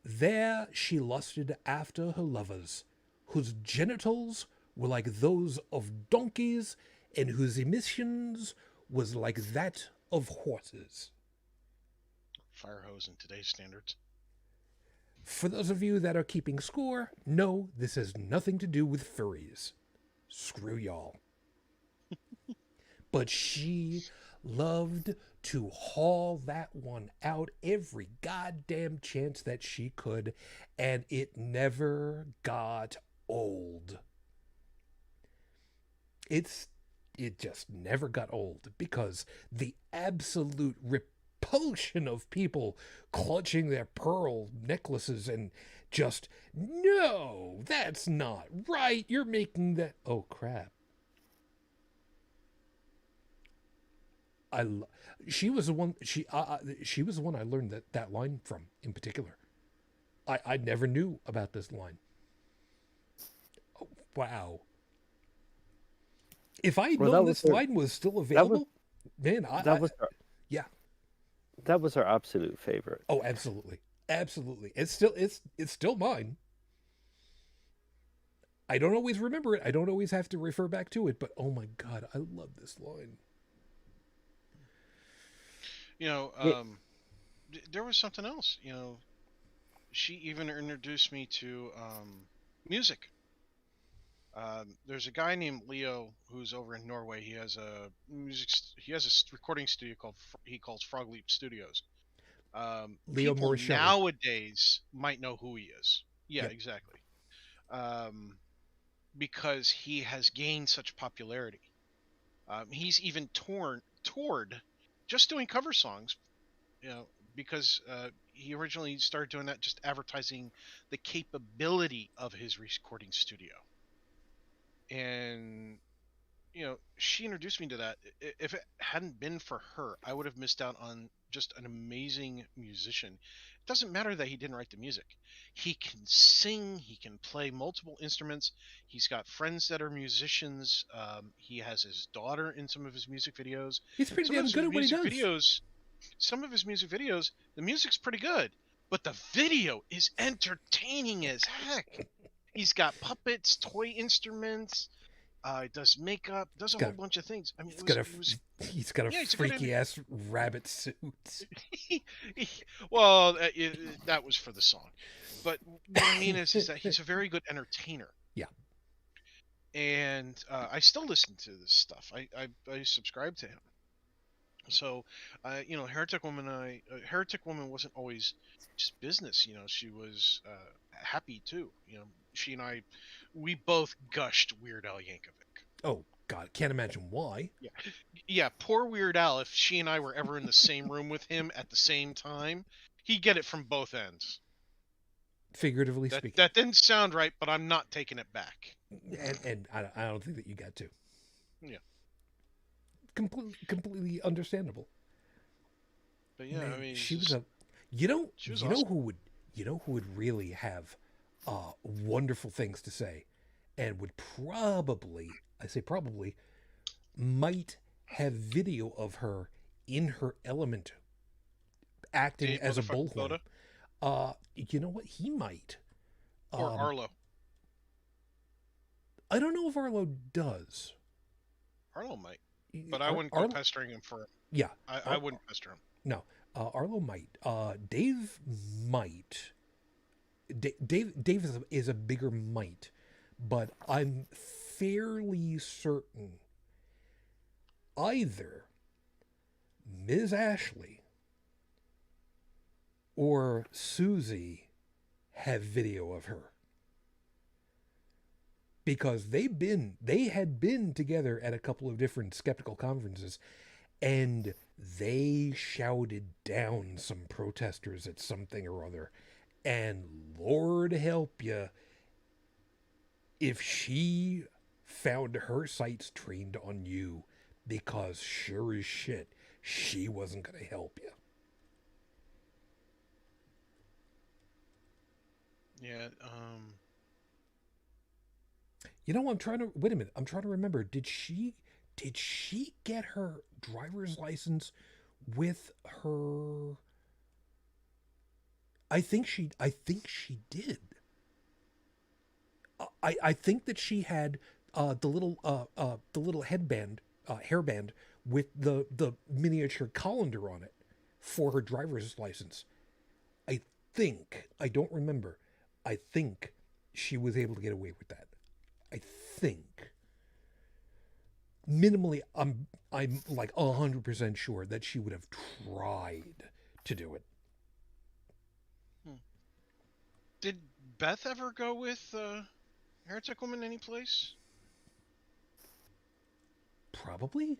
There she lusted after her lovers, whose genitals were like those of donkeys, and whose emissions was like that of horses. Fire hose in today's standards. For those of you that are keeping score, no, this has nothing to do with furries. Screw y'all. But she loved to haul that one out every goddamn chance that she could, and it never got old. It just never got old, because the absolute repulsion of people clutching their pearl necklaces and just, no, that's not right, you're making that, oh crap. She was the one I learned that line from in particular. I never knew about this line. Oh, wow. If I had known this line was still available, that was our absolute favorite. Oh, absolutely. It's still mine. I don't always remember it. I don't always have to refer back to it, but oh my God, I love this line. There was something else. She even introduced me to music. There's a guy named Leo who's over in Norway. He has a recording studio he calls Frog Leap Studios. Leo people Morishelli nowadays might know who he is. Yeah, yep. Exactly. Because he has gained such popularity. He's even toured just doing cover songs, because he originally started doing that just advertising the capability of his recording studio. And, she introduced me to that. If it hadn't been for her, I would have missed out on just an amazing musician. It doesn't matter that he didn't write the music. He can sing, he can play multiple instruments. He's got friends that are musicians. He has his daughter in some of his music videos. He's pretty damn good at what he does. Some of his music videos, the music's pretty good, but the video is entertaining as heck. He's got puppets, toy instruments. He does makeup, does a whole bunch of things. I mean, he's got a freaky ass rabbit suit. Well, that was for the song. But what I mean is that he's a very good entertainer. Yeah. And I still listen to this stuff. I subscribe to him. So, Heretic Woman wasn't always just business. She was happy too. She and I, we both gushed Weird Al Yankovic. Oh God, can't imagine why. Yeah. Poor Weird Al. If she and I were ever in the same room with him at the same time, he'd get it from both ends. Figuratively speaking. That didn't sound right, but I'm not taking it back. And I don't think that you got to. Yeah. Completely understandable. But yeah, Man, I mean, she was a. Awesome. Who would really have wonderful things to say, and would probably, I say probably, might have video of her in her element, acting as a bullhorn. You know what? He might. Or Arlo. I don't know if Arlo does. Arlo might. But I wouldn't go pestering him for it. Yeah. I wouldn't pester him. No. Arlo might. Dave might. Dave is a bigger might. But I'm fairly certain either Ms. Ashley or Susie have video of her. Because they had been together at a couple of different skeptical conferences, and they shouted down some protesters at something or other. And Lord help you, if she found her sights trained on you, because sure as shit, she wasn't going to help you. Yeah, I'm trying to wait a minute. I'm trying to remember. Did she get her driver's license with her? I think she did. I think that she had the little headband, hairband with the miniature colander on it for her driver's license. I don't remember. I think she was able to get away with that. I think. Minimally, I'm like 100% sure that she would have tried to do it. Did Beth ever go with Heretic Woman anyplace? Probably.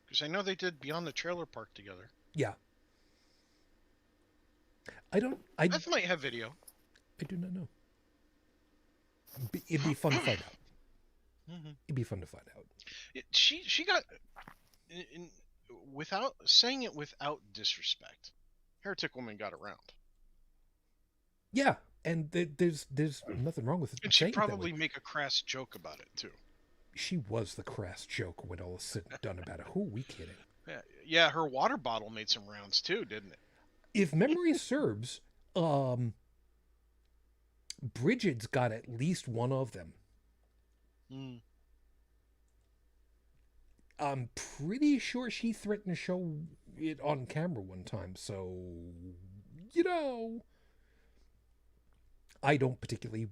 Because I know they did Beyond the Trailer Park together. Yeah. Beth might have video. I do not know. It'd be fun to find out. Mm-hmm. It'd be fun to find out. She got, without saying it without disrespect, Heretic Woman got around. Yeah, and there's nothing wrong with it. And she'd probably make a crass joke about it too. She was the crass joke when all is said and done about it. Who are we kidding? Yeah, her water bottle made some rounds too, didn't it? If memory serves, Bridget's got at least one of them. Mm. I'm pretty sure she threatened to show it on camera one time, so, I don't particularly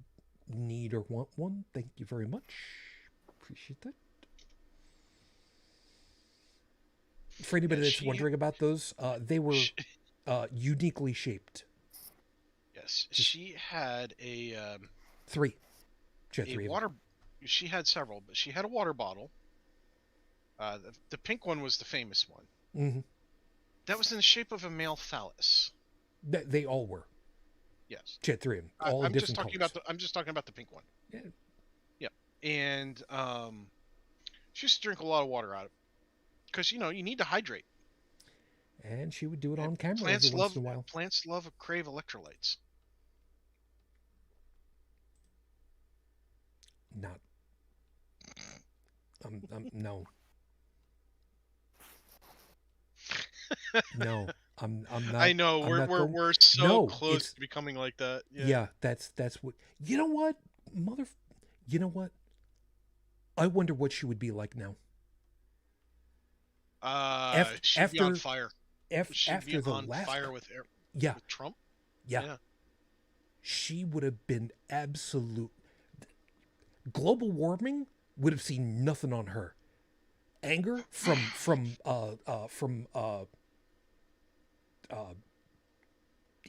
need or want one. Thank you very much. Appreciate that. For anybody that's wondering about those, they were uniquely shaped. Yes, she had a... three. She had three. She had several, but she had a water bottle. The pink one was the famous one. Mm-hmm. That was in the shape of a male phallus. They all were. Yes. She had three of them, all in different colors. I'm just talking about the pink one. Yeah. Yeah. And She used to drink a lot of water out of it. Because, you need to hydrate. And she would do it And on camera every plants once love in a while. plants love crave electrolytes. Not. No. No. I'm not. I know I'm not going. we're so No, close it's to becoming like that. yeah. That's what. You know what, You know what? I wonder what she would be like now. She'd be on After fire. She'd after be the on last. fire with Yeah. Trump. Yeah. Yeah. She would have been absolute. Global warming would have seen nothing on her. Anger from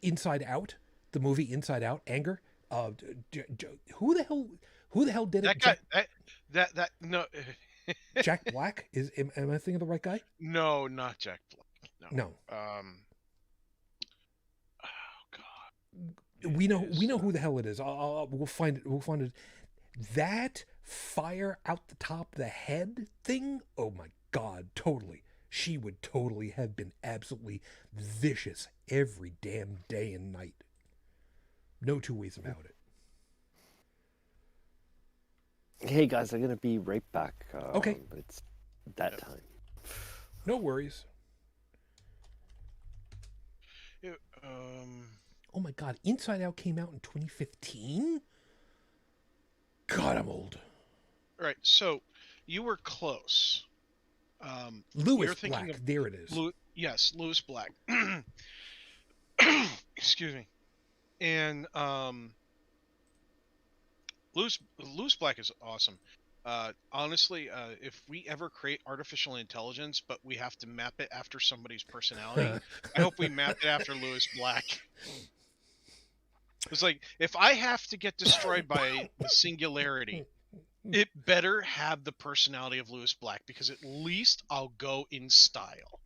Inside Out, the movie Inside Out. Anger. Who the hell did That it? guy. That no. Jack Black am I thinking of the right guy? No, not Jack Black. No. Oh God. We know who the hell it is. We'll find it. We'll find it. That fire out the top of the head thing. Oh my God! Totally. She would totally have been absolutely vicious every damn day and night. No two ways about it. Hey guys, I'm gonna be right back. Okay. It's that time. No worries. Oh my God! Inside Out came out in 2015. God, I'm old. All right, so you were close. Lewis Black. There it is. Yes, Lewis Black. Excuse me. And Lewis Black is awesome. Honestly, if we ever create artificial intelligence, but we have to map it after somebody's personality, I hope we map it after Lewis Black. It's like, if I have to get destroyed by the singularity, it better have the personality of Lewis Black, because at least I'll go in style.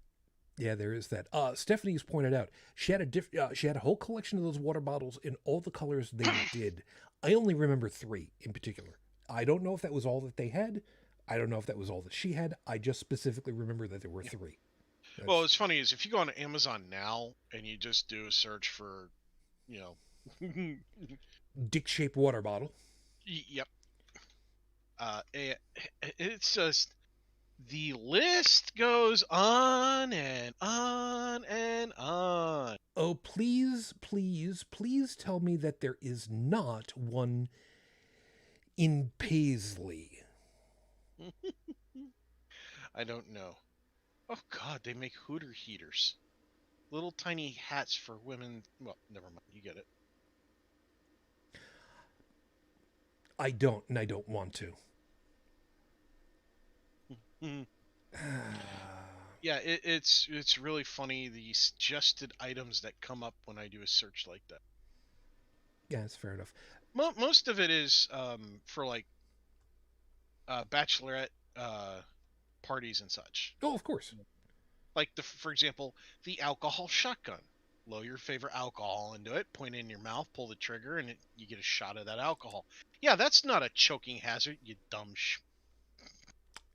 Yeah, there is that. Stephanie's pointed out she had a whole collection of those water bottles in all the colors they did. I only remember 3 in particular. I don't know if that was all that they had. I don't know if that was all that she had. I just specifically remember that there were 3. Well, what's funny is if you go on Amazon now and you just do a search for, dick-shaped water bottle. Yep. It's just, the list goes on and on and on. Oh, please, please, please tell me that there is not one in Paisley. I don't know. Oh God, they make Hooter heaters. Little tiny hats for women. Well, never mind. You get it. I don't, and I don't want to. Yeah, it's really funny, the suggested items that come up when I do a search like that. Yeah, that's fair enough. Most of it is for like bachelorette parties and such. Oh, of course. Like for example, the alcohol shotgun. Lower your favorite alcohol into it, point it in your mouth, pull the trigger, and you get a shot of that alcohol. Yeah, that's not a choking hazard, you dumb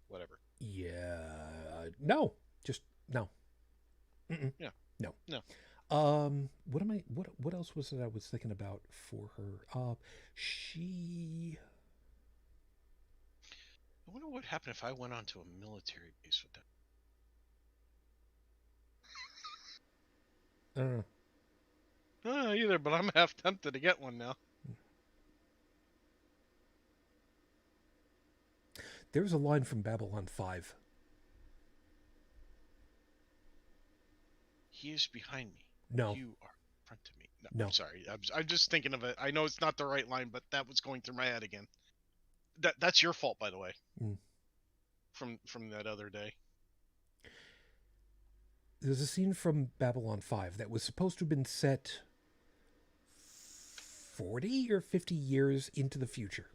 whatever. Yeah. No. Just no. Mm-mm. Yeah. No. No. What else was it I was thinking about for her? She. I wonder what happened if I went onto a military base with that. I don't know. I don't know either, but I'm half tempted to get one now. There's a line from Babylon 5. He is behind me. No. You are in front of me. No. I'm sorry. I'm just thinking of it. I know it's not the right line, but that was going through my head again. That's your fault, by the way. From that other day. There's a scene from Babylon 5 that was supposed to have been set 40 or 50 years into the future.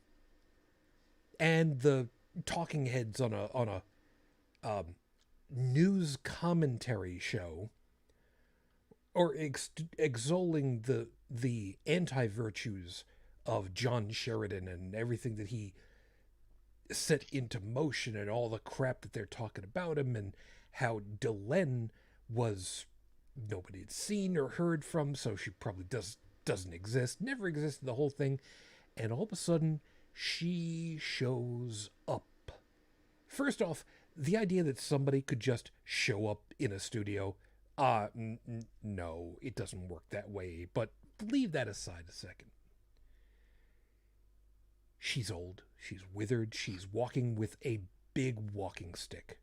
And the talking heads on a news commentary show or extolling the anti-virtues of John Sheridan and everything that he set into motion and all the crap that they're talking about him and how Delenn was nobody had seen or heard from, so she probably doesn't exist, never existed, the whole thing. And all of a sudden, she shows up. First off, the idea that somebody could just show up in a studio, no, it doesn't work that way, but leave that aside a second. She's old, she's withered, she's walking with a big walking stick.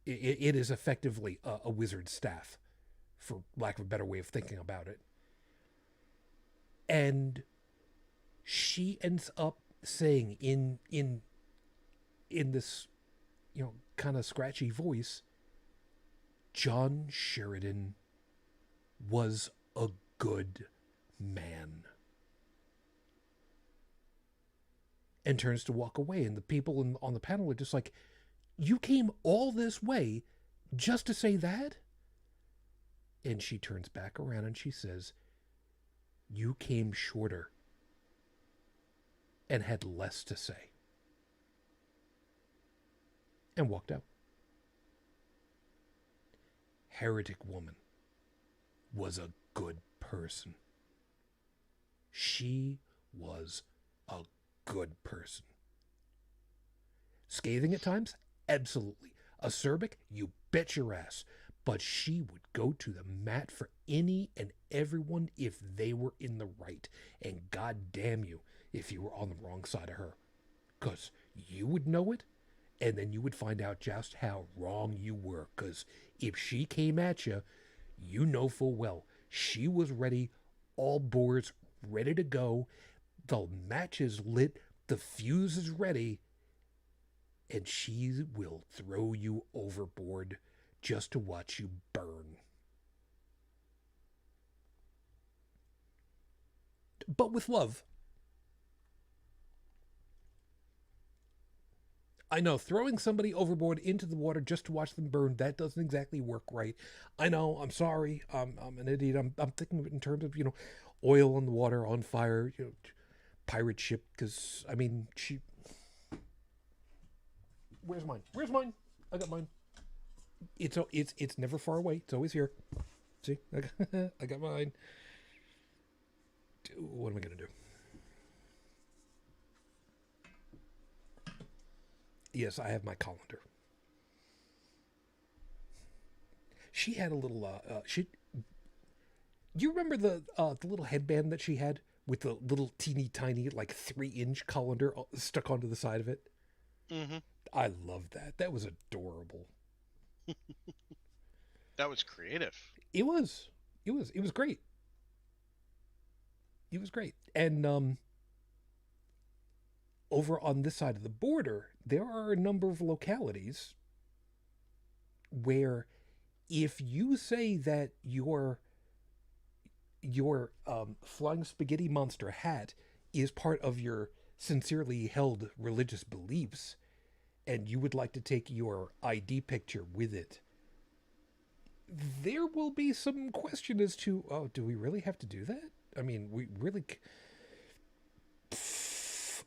It is effectively a wizard's staff, for lack of a better way of thinking about it. And she ends up saying in this, kind of scratchy voice, John Sheridan was a good man. And turns to walk away, and the people on the panel are just like, you came all this way just to say that? And she turns back around and she says, you came shorter and had less to say. And walked out. Heretic Woman was a good person. She was a good person. Scathing at times? Absolutely. Acerbic? You bet your ass. But she would go to the mat for any and everyone if they were in the right. And God damn you if you were on the wrong side of her. Because you would know it, and then you would find out just how wrong you were. Because if she came at you, you know full well she was ready, all boards ready to go, the match is lit, the fuse is ready, and she will throw you overboard just to watch you burn. But with love. I know, throwing somebody overboard into the water just to watch them burn, that doesn't exactly work right. I know, I'm sorry, I'm an idiot. I'm thinking of it in terms of, oil on the water, on fire, pirate ship, because, she... Where's mine? I got mine. It's never far away. It's always here. See? I got mine. What am I going to do? Yes, I have my colander. She had a little, you remember the little headband that she had with the little teeny tiny, 3-inch colander stuck onto the side of it? Mm-hmm. I loved that. That was adorable. That was creative. It was great. It was great. And, over on this side of the border, there are a number of localities where if you say that your flying spaghetti monster hat is part of your sincerely held religious beliefs and you would like to take your ID picture with it, there will be some question as to, oh, do we really have to do that? We really...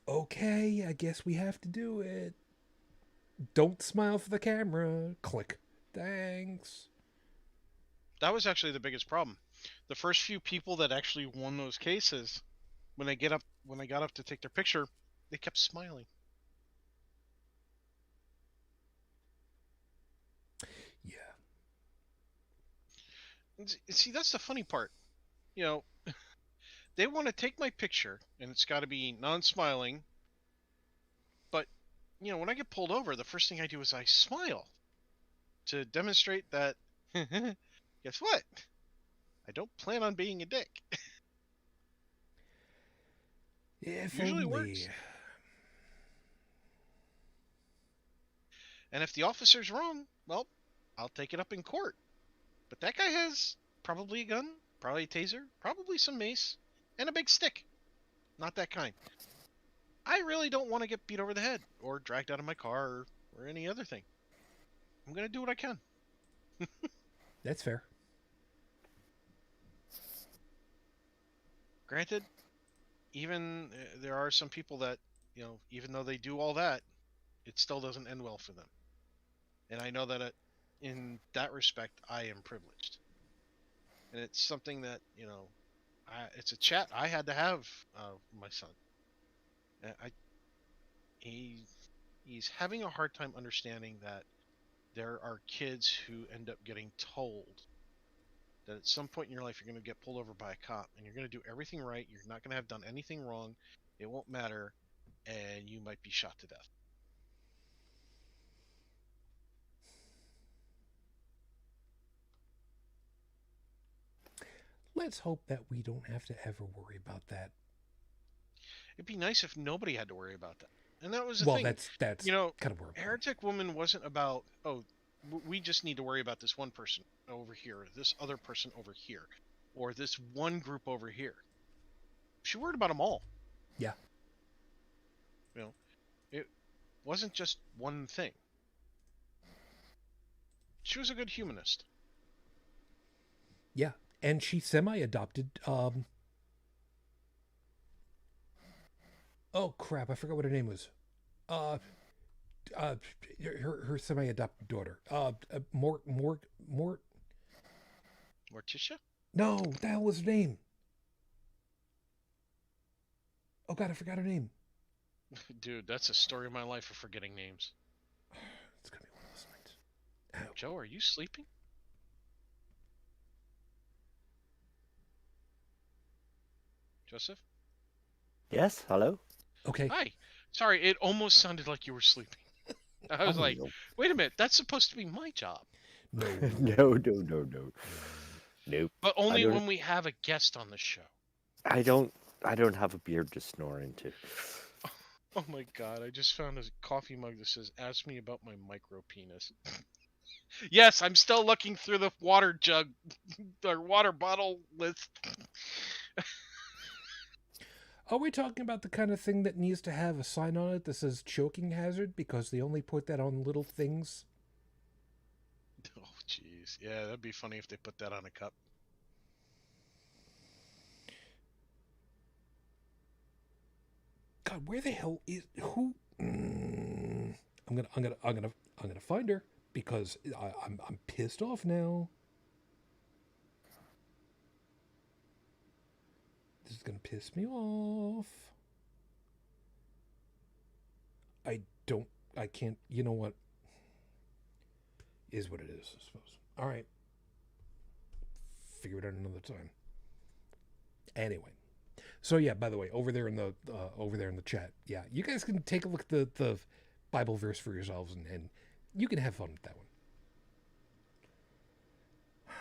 Okay, I guess we have to do it. Don't smile for the camera. Click. Thanks. That was actually the biggest problem. The first few people that actually won those cases, when they got up to take their picture, they kept smiling. Yeah. And see, that's the funny part. They want to take my picture, and it's got to be non-smiling. But, when I get pulled over, the first thing I do is I smile to demonstrate that, guess what? I don't plan on being a dick. If Usually only. works. And if the officer's wrong, well, I'll take it up in court. But that guy has probably a gun, probably a taser, probably some mace, and a big stick. Not that kind. I really don't want to get beat over the head or dragged out of my car or any other thing. I'm going to do what I can. That's fair. Granted, even there are some people that, even though they do all that, it still doesn't end well for them. And I know that in that respect, I am privileged. And it's something that, it's a chat I had to have with my son. I he he's having a hard time understanding that there are kids who end up getting told that at some point in your life you're going to get pulled over by a cop and you're going to do everything right. You're not going to have done anything wrong. It won't matter, and you might be shot to death. Let's hope that we don't have to ever worry about that. It'd be nice if nobody had to worry about that. And that was the Well, thing. that's You know, kind of where I'm going. Heretic Woman wasn't about, oh, we just need to worry about this one person over here, or this other person over here, or this one group over here. She worried about them all. Yeah. It wasn't just one thing. She was a good humanist. Yeah, and she semi-adopted. Oh crap! I forgot what her name was. Uh, her semi-adopted daughter. Mort. Morticia? No, the hell was her name? Oh god, I forgot her name. Dude, that's a story of my life of forgetting names. It's gonna be one of those nights. Ow. Joe, are you sleeping? Joseph? Yes, hello? Okay. Hi. Sorry, it almost sounded like you were sleeping. I was like, no. wait a minute, that's supposed to be my job. No. No. Nope. But only when we have a guest on the show. I don't have a beard to snore into. Oh my god, I just found a coffee mug that says, ask me about my micro penis. Yes, I'm still looking through the water jug, the water bottle list. Are we talking about the kind of thing that needs to have a sign on it that says choking hazard because they only put that on little things? Oh, jeez. Yeah, that'd be funny if they put that on a cup. God, where the hell is who? I'm gonna find her because I'm pissed off now. This is gonna piss me off. I can't. You know what? Is what it is, I suppose. All right. Figure it out another time. Anyway. So yeah, by the way, over there in the chat, yeah, you guys can take a look at the Bible verse for yourselves, and you can have fun with that one.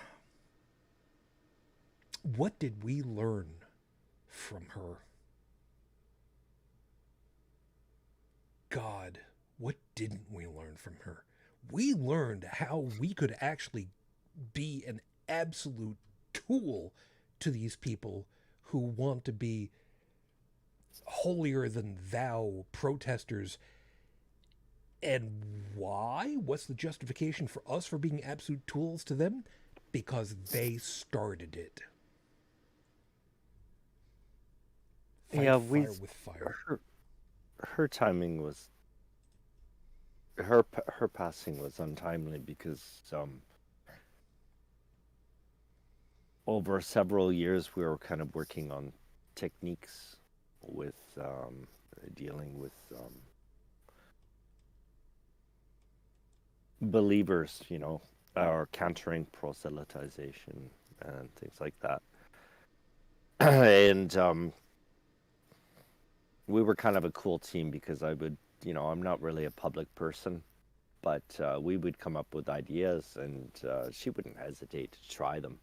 What did we learn from her? God, what didn't we learn from her? We learned how we could actually be an absolute tool to these people who want to be holier than thou protesters. And why? What's the justification for us for being absolute tools to them? Because they started it. Fight Yeah, fire with fire. Her timing was her passing was untimely because over several years we were kind of working on techniques with dealing with believers, or countering proselytization and things like that. And we were kind of a cool team because I would, I'm not really a public person, but we would come up with ideas and she wouldn't hesitate to try them.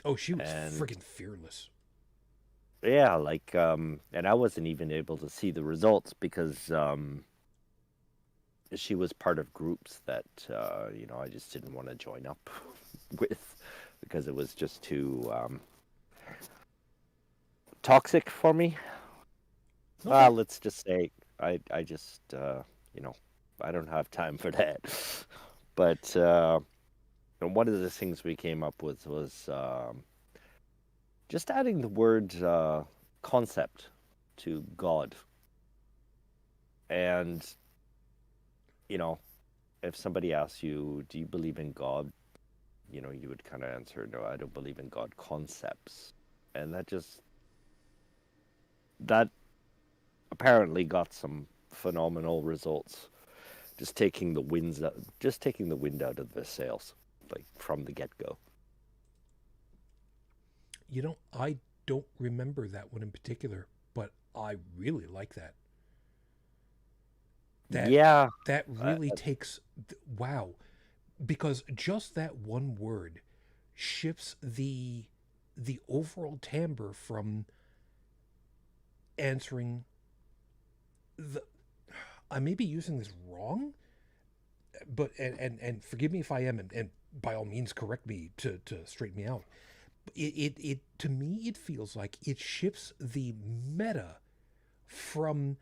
Oh, she was freaking fearless. Yeah, and I wasn't even able to see the results because she was part of groups that, I just didn't want to join up with because it was just too toxic for me. Okay. Let's just say I just, I don't have time for that. But one of the things we came up with was just adding the word concept to God. And you know, if somebody asks you, do you believe in God? You know, you would kind of answer, no, I don't believe in God concepts. And that apparently got some phenomenal results. Just taking the wind out of the sails, like from the get-go. You know, I don't remember that one in particular, but I really like that. That Yeah, that uh, really takes wow, because just that one word shifts the overall timbre from answering the I may be using this wrong, but and forgive me if I am, and by all means correct me to straighten me out. It to me it feels like it shifts the meta from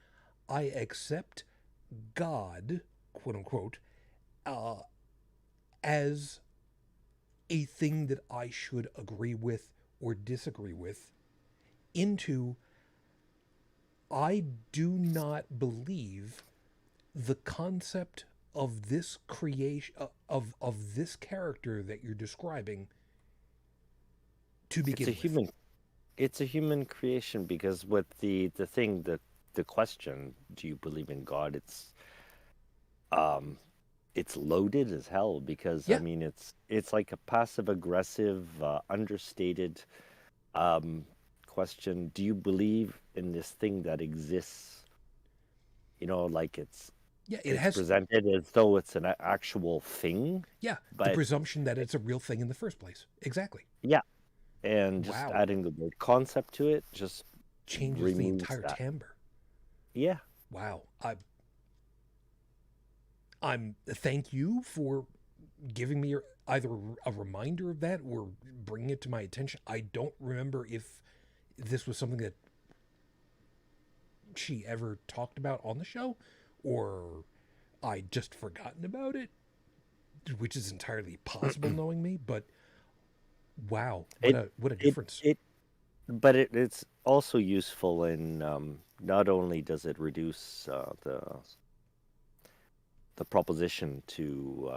I accept God, quote unquote, uh, as a thing that I should agree with or disagree with, into I do not believe the concept of this creation of this character that you're describing to it's a begin with. human it's a human creation because with the question, do you believe in God? Um it's loaded as hell because I Yeah, mean it's like a passive aggressive, understated um question. Do you believe in this thing that exists? You know, like yeah, it it's has presented as though it's an actual thing, yeah the but presumption that it's a real thing in the first place. Exactly. yeah, and just Wow, adding the word concept to it just changes the removes entire that. timbre. Yeah. Wow, I'm thank you for giving me either a reminder of that or bringing it to my attention. I don't remember if this was something that she ever talked about on the show or I just forgotten about it, which is entirely possible knowing me, but wow, It what a it difference. it but it's also useful in, not only does it reduce, the proposition to,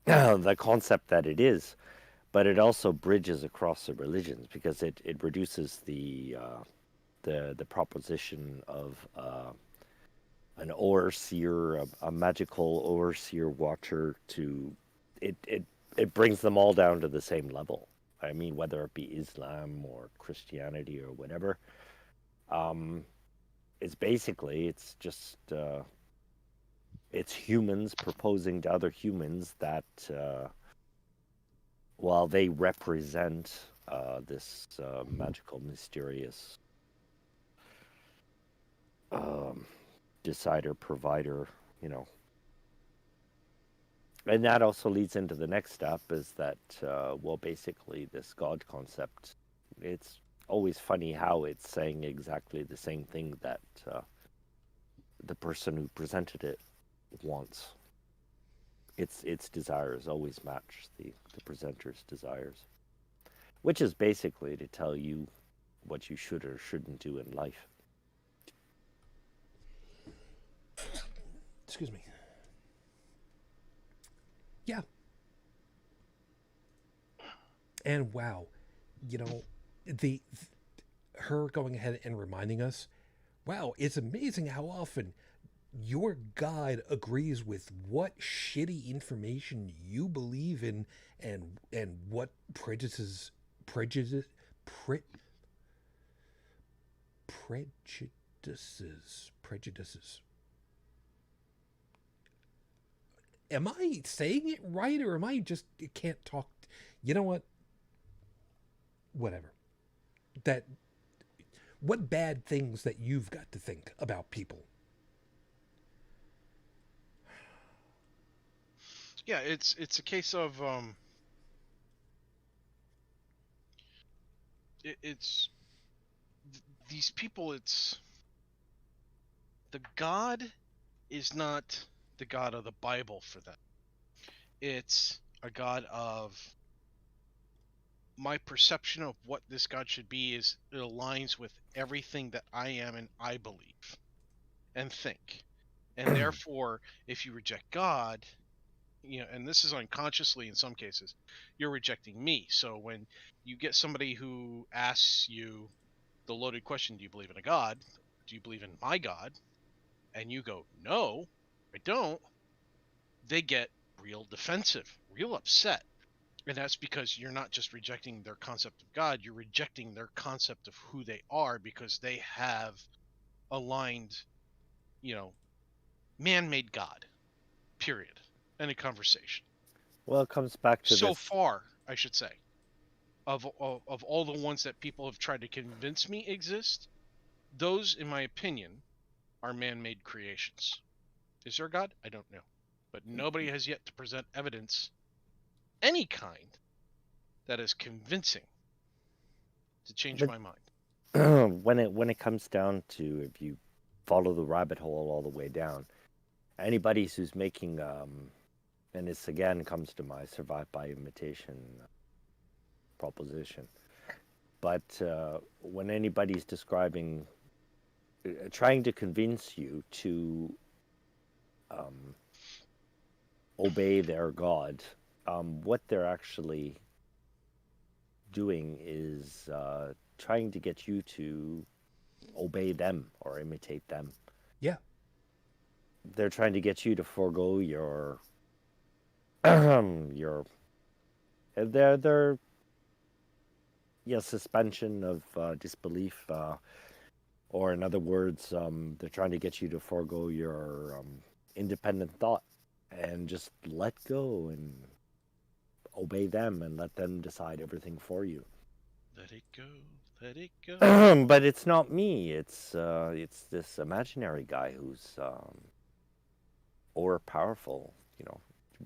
the concept that it is, but it also bridges across the religions because it reduces the proposition of, an overseer, a magical overseer watcher to it brings them all down to the same level. I mean, whether it be Islam or Christianity or whatever, um, it's just, it's humans proposing to other humans that, while they represent, this, magical, mysterious, um, decider, provider, you know, and that also leads into the next step is that, well, basically, this God concept, it's always funny how it's saying exactly the same thing that, the person who presented it wants. Its desires always match the presenter's desires, which is basically to tell you what you should or shouldn't do in life. Excuse me. Yeah, and wow, you know, the her going ahead and reminding us, wow, it's amazing how often your guide agrees with what shitty information you believe in and what prejudice pre, prejudices. Am I saying it right or am I just can't talk? You know what? Whatever. That what bad things that you've got to think about people. Yeah, it's a case of it's these people. It's the God is not the God of the Bible for them. It's a God of my perception of what this God should be is it aligns with everything that I am and I believe and think. And therefore, if you reject God, and this is unconsciously in some cases, you're rejecting me. So when you get somebody who asks you the loaded question, do you believe in a God? Do you believe in my God? And you go, no, I don't. They get real defensive, real upset. And that's because you're not just rejecting their concept of God, you're rejecting their concept of who they are because they have aligned, you know, man made God, period. End of conversation. Well, it comes back to So this. far, I should say, of all the ones that people have tried to convince me exist, those, in my opinion, are man made creations. Is there a God? I don't know. But nobody has yet to present evidence, any kind, that is convincing to change But my mind. when it comes down to, if you follow the rabbit hole all the way down, anybody who's making and this again comes to my survive by imitation proposition. But when anybody's describing, trying to convince you to obey their God, what they're actually doing is trying to get you to obey them or imitate them. Yeah. They're trying to get you to forego your your their suspension of disbelief, or in other words, they're trying to get you to forego your independent thought and just let go and obey them and let them decide everything for you. Let it go, let it go. But it's not me. It's this imaginary guy who's overpowerful,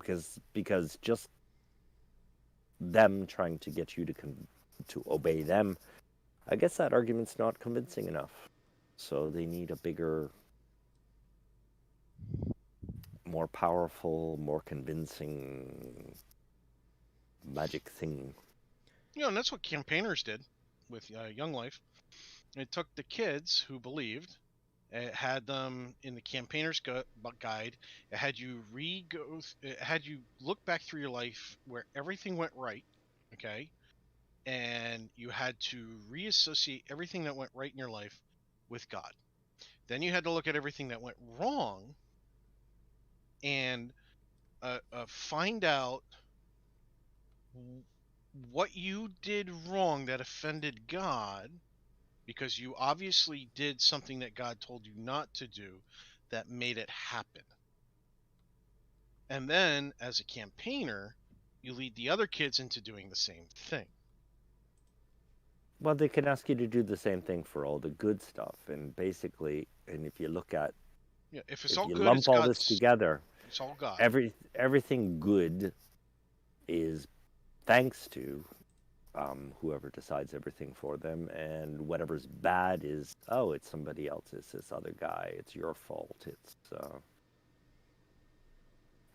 because just them trying to get you to obey them, I guess that argument's not convincing enough. So they need a bigger, more powerful, more convincing magic thing. And that's what campaigners did with Young Life. It took the kids who believed, it had them in the campaigner's guide. It had you it had you look back through your life where everything went right, okay, and you had to reassociate everything that went right in your life with God. Then you had to look at everything that went wrong and find out what you did wrong that offended God, because you obviously did something that God told you not to do that made it happen. And then, as a campaigner, you lead the other kids into doing the same thing. Well, they can ask you to do the same thing for all the good stuff, and basically, and if you look at, Yeah, if it's if all you good, lump all this together, it's all God. everything good is thanks to whoever decides everything for them, and whatever's bad is, oh, it's somebody else, it's this other guy, it's your fault.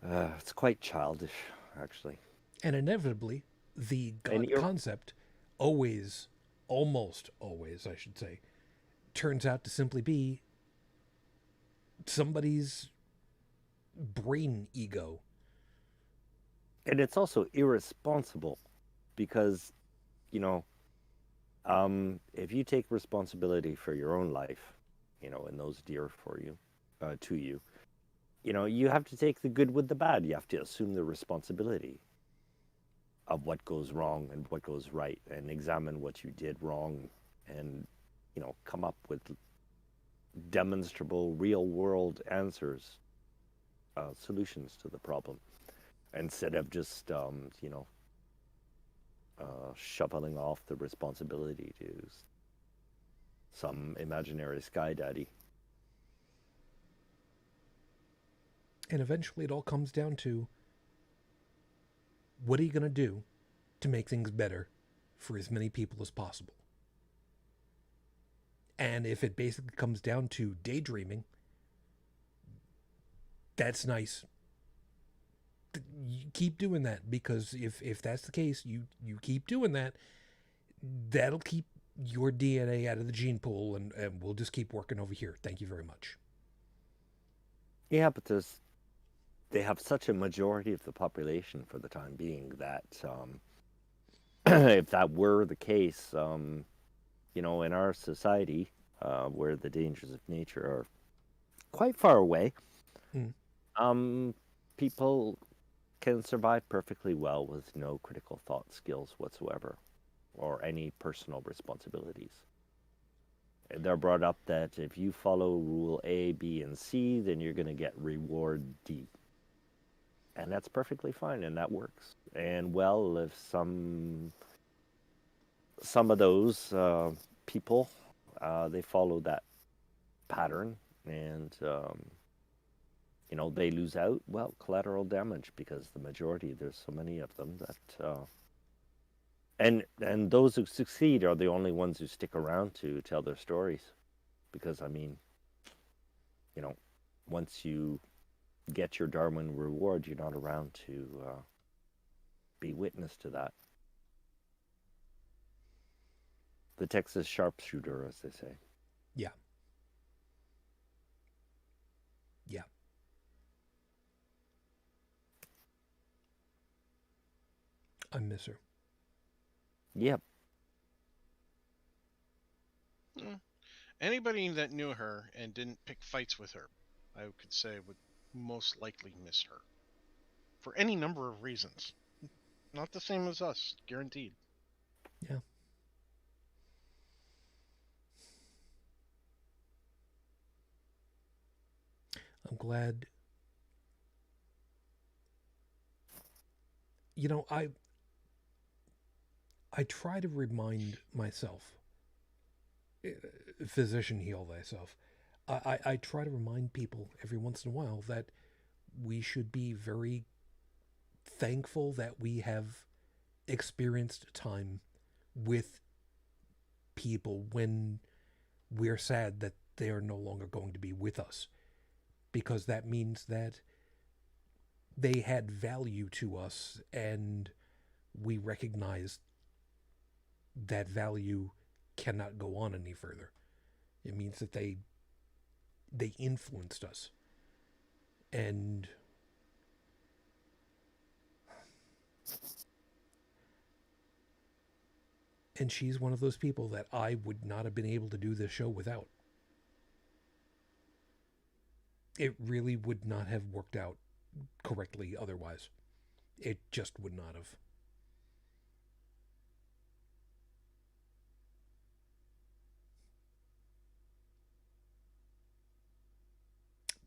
It's quite childish, actually. And inevitably, the And God concept always, almost always, I should say, turns out to simply be somebody's brain ego. and it's also irresponsible because, if you take responsibility for your own life, and those dear for you, to you, you have to take the good with the bad. You have to assume the responsibility of what goes wrong and what goes right, and examine what you did wrong, and come up with demonstrable, real-world answers, solutions to the problem, instead of just shoveling off the responsibility to some imaginary sky daddy. And eventually it all comes down to, what are you going to do to make things better for as many people as possible? And if it basically comes down to daydreaming, that's nice. You keep doing that, because if that's the case, you keep doing that, that'll keep your DNA out of the gene pool, and we'll just keep working over here. Thank you very much. Yeah, but they have such a majority of the population for the time being that if that were the case, in our society, where the dangers of nature are quite far away, Mm. people can survive perfectly well with no critical thought skills whatsoever or any personal responsibilities. They're brought up that if you follow rule A, B, and C, then you're going to get reward D. And that's perfectly fine, and that works. And well, if some of those people they follow that pattern, and they lose out, well, collateral damage, because the majority, there's so many of them that and those who succeed are the only ones who stick around to tell their stories, because I mean, once you get your Darwin reward, you're not around to be witness to that. The Texas sharpshooter, as they say. Yeah. Yeah. I miss her. Yep. Anybody that knew her and didn't pick fights with her, I could say would most likely miss her. For any number of reasons. Not the same as us, guaranteed. Yeah. I'm glad. I try to remind myself, physician heal thyself. I try to remind people every once in a while that we should be very thankful that we have experienced time with people when we're sad that they are no longer going to be with us, because that means that they had value to us, and we recognize that value cannot go on any further. It means that they influenced us. And she's one of those people that I would not have been able to do this show without. It really would not have worked out correctly otherwise. It just would not have.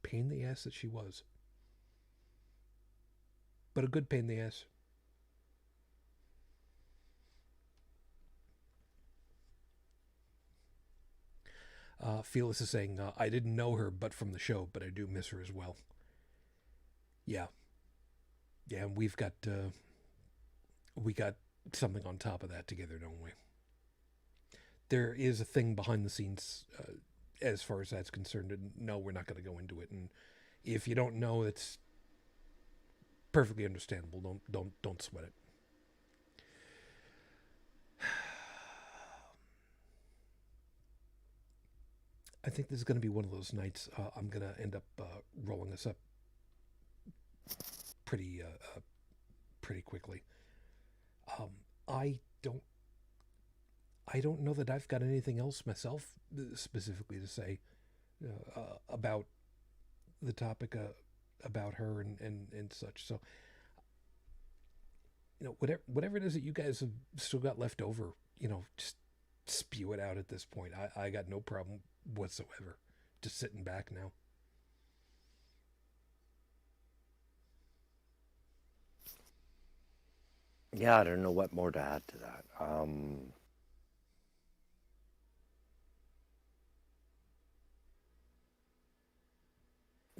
Pain in the ass that she was. But a good pain in the ass. Felix is saying, I didn't know her but from the show, but I do miss her as well. Yeah. Yeah, and we got something on top of that together, don't we? There is a thing behind the scenes as far as that's concerned, and no, we're not going to go into it. And if you don't know, it's perfectly understandable. Don't sweat it. I think this is going to be one of those nights. I'm going to end up rolling this up pretty pretty quickly. Um, I don't I don't know that I've got anything else myself specifically to say about the topic about her and such. So whatever it is that you guys have still got left over, just spew it out at this point. I got no problem whatsoever. Just sitting back now. Yeah, I don't know what more to add to that.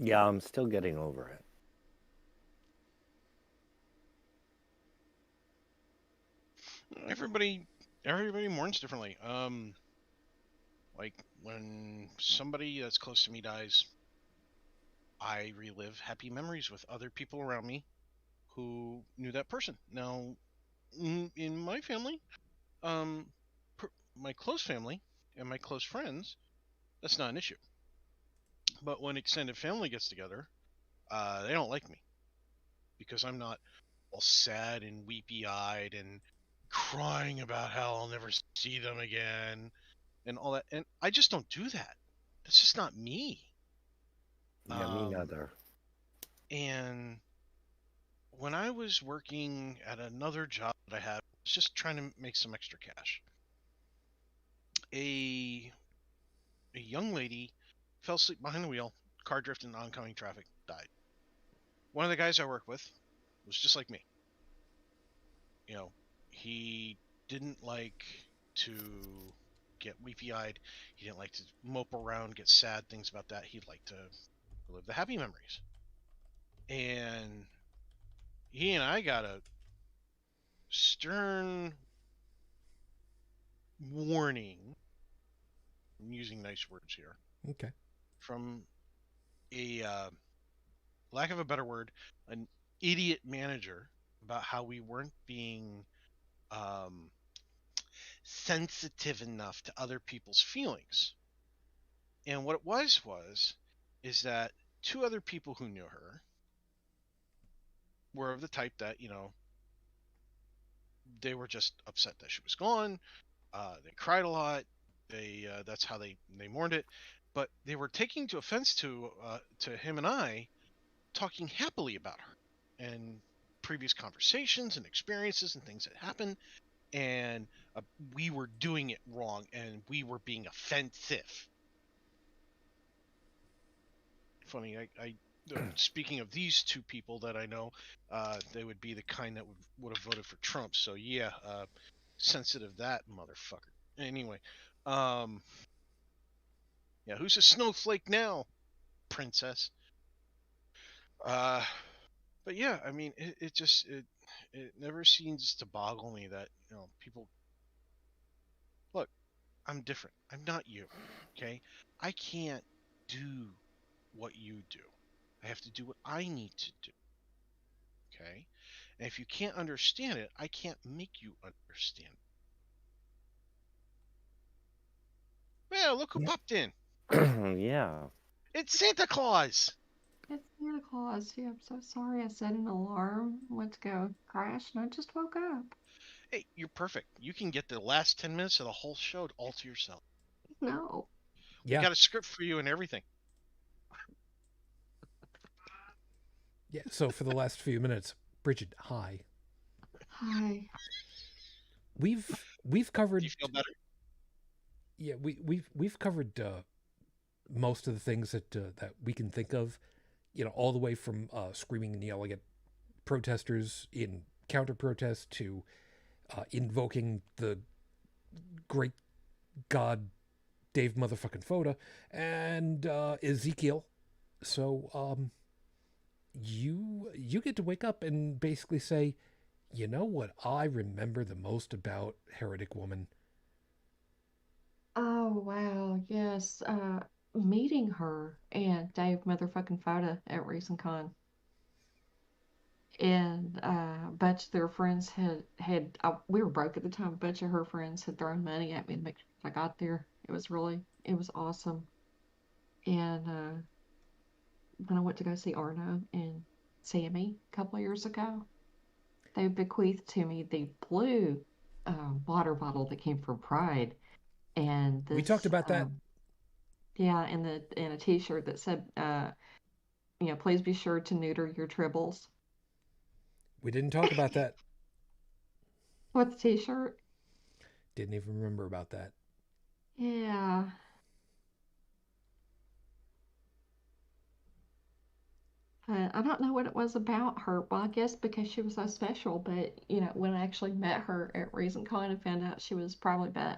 Yeah, I'm still getting over it. Everybody mourns differently. Like when somebody that's close to me dies, I relive happy memories with other people around me. who knew that person. Now, in my family, um, my close family and my close friends, that's not an issue. But when extended family gets together, they don't like me because I'm not all sad and weepy eyed and crying about how I'll never see them again and all that. And I just don't do that. That's just not me. Yeah, me neither. And when I was working at another job that I had, I was just trying to make some extra cash. A young lady fell asleep behind the wheel, car drifted in oncoming traffic, died. One of the guys I work with was just like me. You know, he didn't like to get weepy eyed. He didn't like to mope around, get sad, things about that. He'd like to relive the happy memories. And he and I got a stern warning. I'm using nice words here. Okay. From a lack of a better word, an idiot manager about how we weren't being um, sensitive enough to other people's feelings. And what it was is that two other people who knew her were of the type that, you know, they were just upset that she was gone. They cried a lot. That's how they mourned it. But they were taking to offense to him and I talking happily about her and previous conversations and experiences and things that happened. And we were doing it wrong and we were being offensive. Funny, I speaking of these two people that I know, they would be the kind that would have voted for Trump. So yeah, sensitive that motherfucker. Anyway, yeah, who's a snowflake now, princess? But yeah, I mean, it never seems to boggle me that, you know, people look. I'm different. I'm not you. Okay, I can't do what you do. I have to do what I need to do. Okay, and if you can't understand it, I can't make you understand. Well, look who popped in. Yeah. It's Santa Claus. It's Santa Claus. Yeah, I'm so sorry. I set an alarm, went to go crash, and I just woke up. Hey, you're perfect. You can get the last 10 minutes of the whole show all to yourself. No. We Yeah. got a script for you and everything. Yeah. So for the last few minutes, Bridget, hi. Hi. We've covered. Do you feel better? Yeah, we've covered most of the things that that we can think of. You know, all the way from screaming and yelling at protesters in counter protest to invoking the great god Dave motherfucking Foda and Ezekiel. So you get to wake up and basically say, you know what I remember the most about Heretic Woman? Oh, wow. Yes. Meeting her and Dave motherfucking Foda at ReasonCon. And a bunch of their friends we were broke at the time. A bunch of her friends had thrown money at me to make sure I got there. It was awesome. And when I went to go see Arno and Sammy a couple of years ago, they bequeathed to me the blue water bottle that came from Pride, and We talked about that. yeah, and a T-shirt that said, please be sure to neuter your tribbles. We didn't talk about that. What, the T-shirt? Didn't even remember about that. Yeah. I don't know what it was about her. Well, I guess because she was so special, but when I actually met her at ReasonCon and found out she was probably about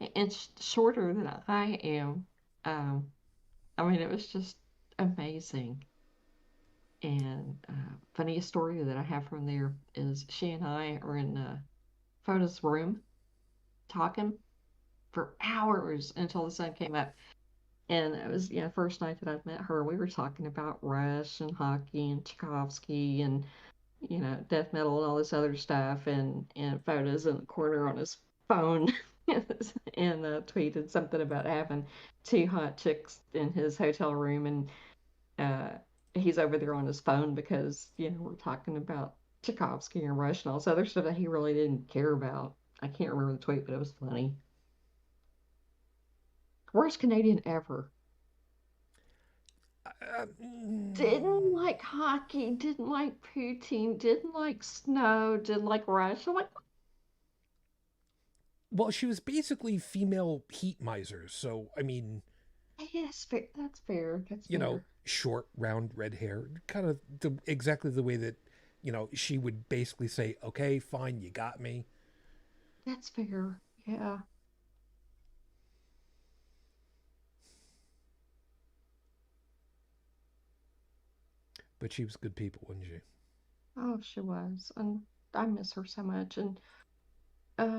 an inch shorter than I am, I mean, it was just amazing. And funniest story that I have from there is she and I are in Foda's room talking for hours until the sun came up. And it was, first night that I'd met her, we were talking about Rush and hockey and Tchaikovsky and death metal and all this other stuff, and photos in the corner on his phone, and tweeted something about having two hot chicks in his hotel room, and uh, he's over there on his phone because we're talking about Tchaikovsky and Rush and all this other stuff that he really didn't care about. I can't remember the tweet, but it was funny. Worst Canadian ever. Didn't like hockey, didn't like poutine, didn't like snow, didn't like Rush. I'm like, Well, she was basically female heat misers. So, I mean, yes, fair. That's fair. That's fair. short, round, red hair, kind of exactly the way that, she would basically say, okay, fine, you got me. That's fair. Yeah. But she was good people, wasn't she? Oh, she was, and I miss her so much. And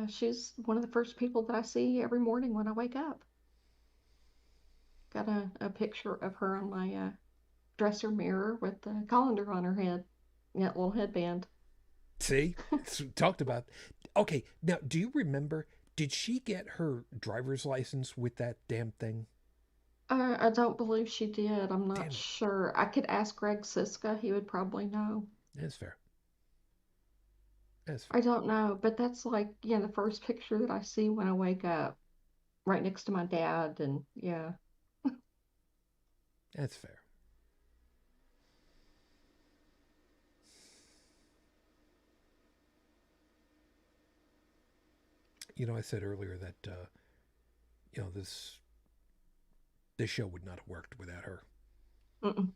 she's one of the first people that I see every morning when I wake up. Got a picture of her on my dresser mirror with the colander on her head. That little headband. See? Talked about. Okay, now, do you remember, did she get her driver's license with that damn thing? I don't believe she did. I'm Damn not it. sure. I could ask Greg Siska. He would probably know. That's fair. That's fair. I don't know, but that's like, the first picture that I see when I wake up, right next to my dad. And yeah. That's fair. I said earlier that this show would not have worked without her. Mm-mm.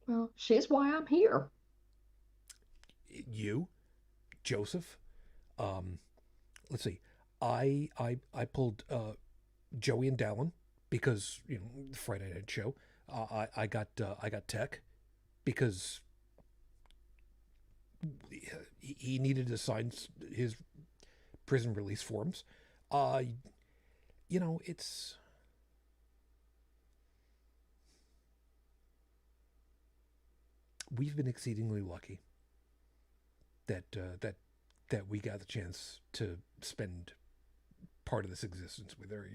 Well, she's why I'm here. You, Joseph. Um, let's see. I pulled Joey and Dallin because the Friday night show. I got Tech because he needed to sign his prison release forms. Uh, it's we've been exceedingly lucky that that we got the chance to spend part of this existence with her.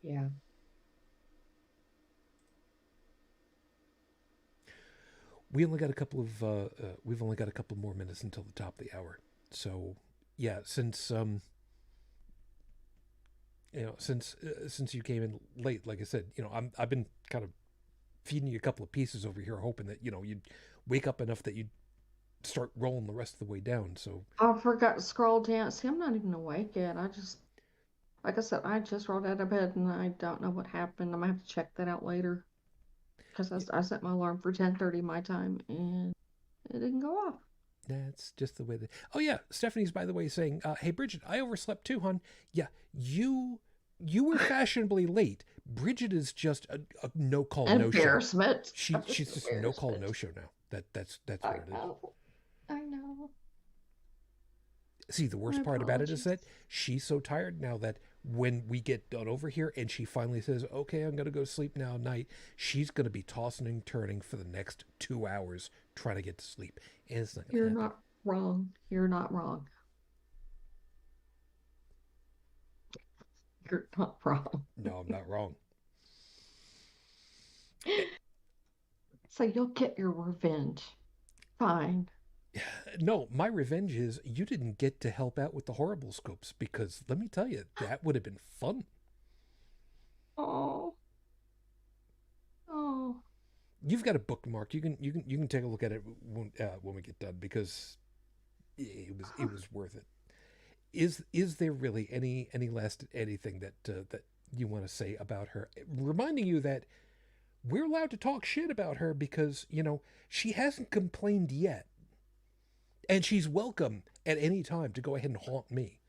Yeah. We've only got a couple more minutes until the top of the hour. So yeah, since you came in late, like I said, I've been kind of feeding you a couple of pieces over here, hoping that you'd wake up enough that you'd start rolling the rest of the way down. So I forgot to scroll down. See, I'm not even awake yet. Like I said, I just rolled out of bed and I don't know what happened. I'm gonna have to check that out later because I set my alarm for 10:30 my time and it didn't go off. that's just the way that. Oh yeah, Stephanie's by the way saying, "Hey Bridget, I overslept too, hon." Yeah, you were fashionably late. Bridget is just a no call no show. Embarrassment. She's just no call no show now. That's I what it is. know. I know. See, the worst My part about it is that apologies. she's so tired now that when we get done over here and she finally says, "Okay, I'm gonna go sleep now," night, she's gonna be tossing and turning for the next 2 hours trying to get to sleep, and it's not gonna You're happen. not wrong. You're not wrong. You're not wrong. No, I'm not wrong. So you'll get your revenge. Fine. No, my revenge is you didn't get to help out with the horrible scopes because let me tell you, that would have been fun. Oh, oh. You've got a bookmark. You can take a look at it when we get done because it was worth it. Is there really any last anything that you want to say about her? Reminding you that we're allowed to talk shit about her because she hasn't complained yet, and she's welcome at any time to go ahead and haunt me.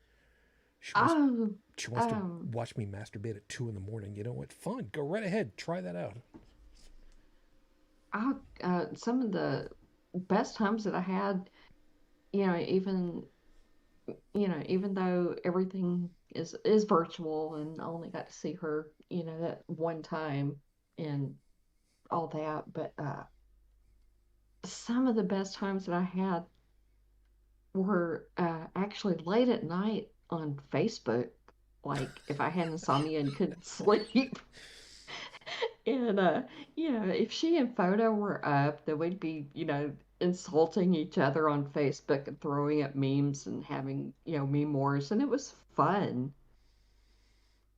She wants Oh, she wants to um, watch me masturbate at 2 in the morning. You know what? Fine, go right ahead. Try that out. some of the best times that I had, even even though everything is virtual, and I only got to see her, that one time and all that. But some of the best times that I had were actually late at night on Facebook. Like if I had insomnia and couldn't sleep, and if she and Photo were up, then we'd be, insulting each other on Facebook and throwing up memes and having, meme wars, and it was fun.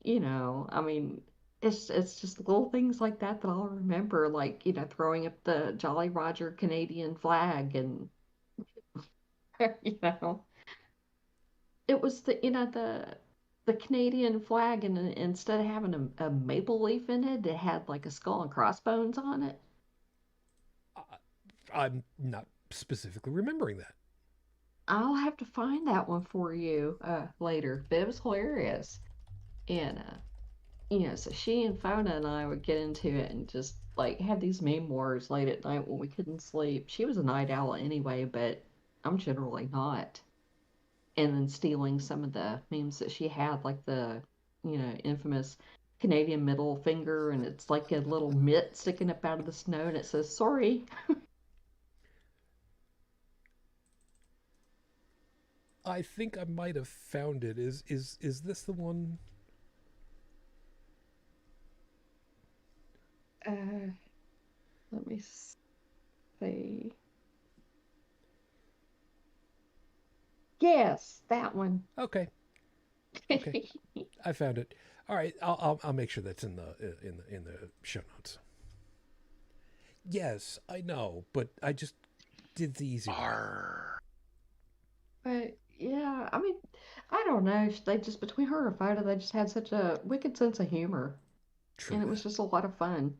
I mean, it's just little things like that that I'll remember, like, throwing up the Jolly Roger Canadian flag, and you know, it was the Canadian flag, and instead of having a maple leaf in it, it had like a skull and crossbones on it. I'm not specifically remembering that. I'll have to find that one for you later, but it was hilarious. And so she and Fona and I would get into it and just like have these meme wars late at night when we couldn't sleep. She was a night owl anyway, but I'm generally not. And then stealing some of the memes that she had, like the, infamous Canadian middle finger, and it's like a little mitt sticking up out of the snow, and it says sorry. I think I might have found it. Is this the one? Let me see. Yes, that one. Okay, okay, I found it. All right, I'll make sure that's in the show notes. Yes, I know, but I just did the easy way. Arr. But yeah, I mean, I don't know. They just, between her and Fido, they just had such a wicked sense of humor, True and it was that. just a lot of fun.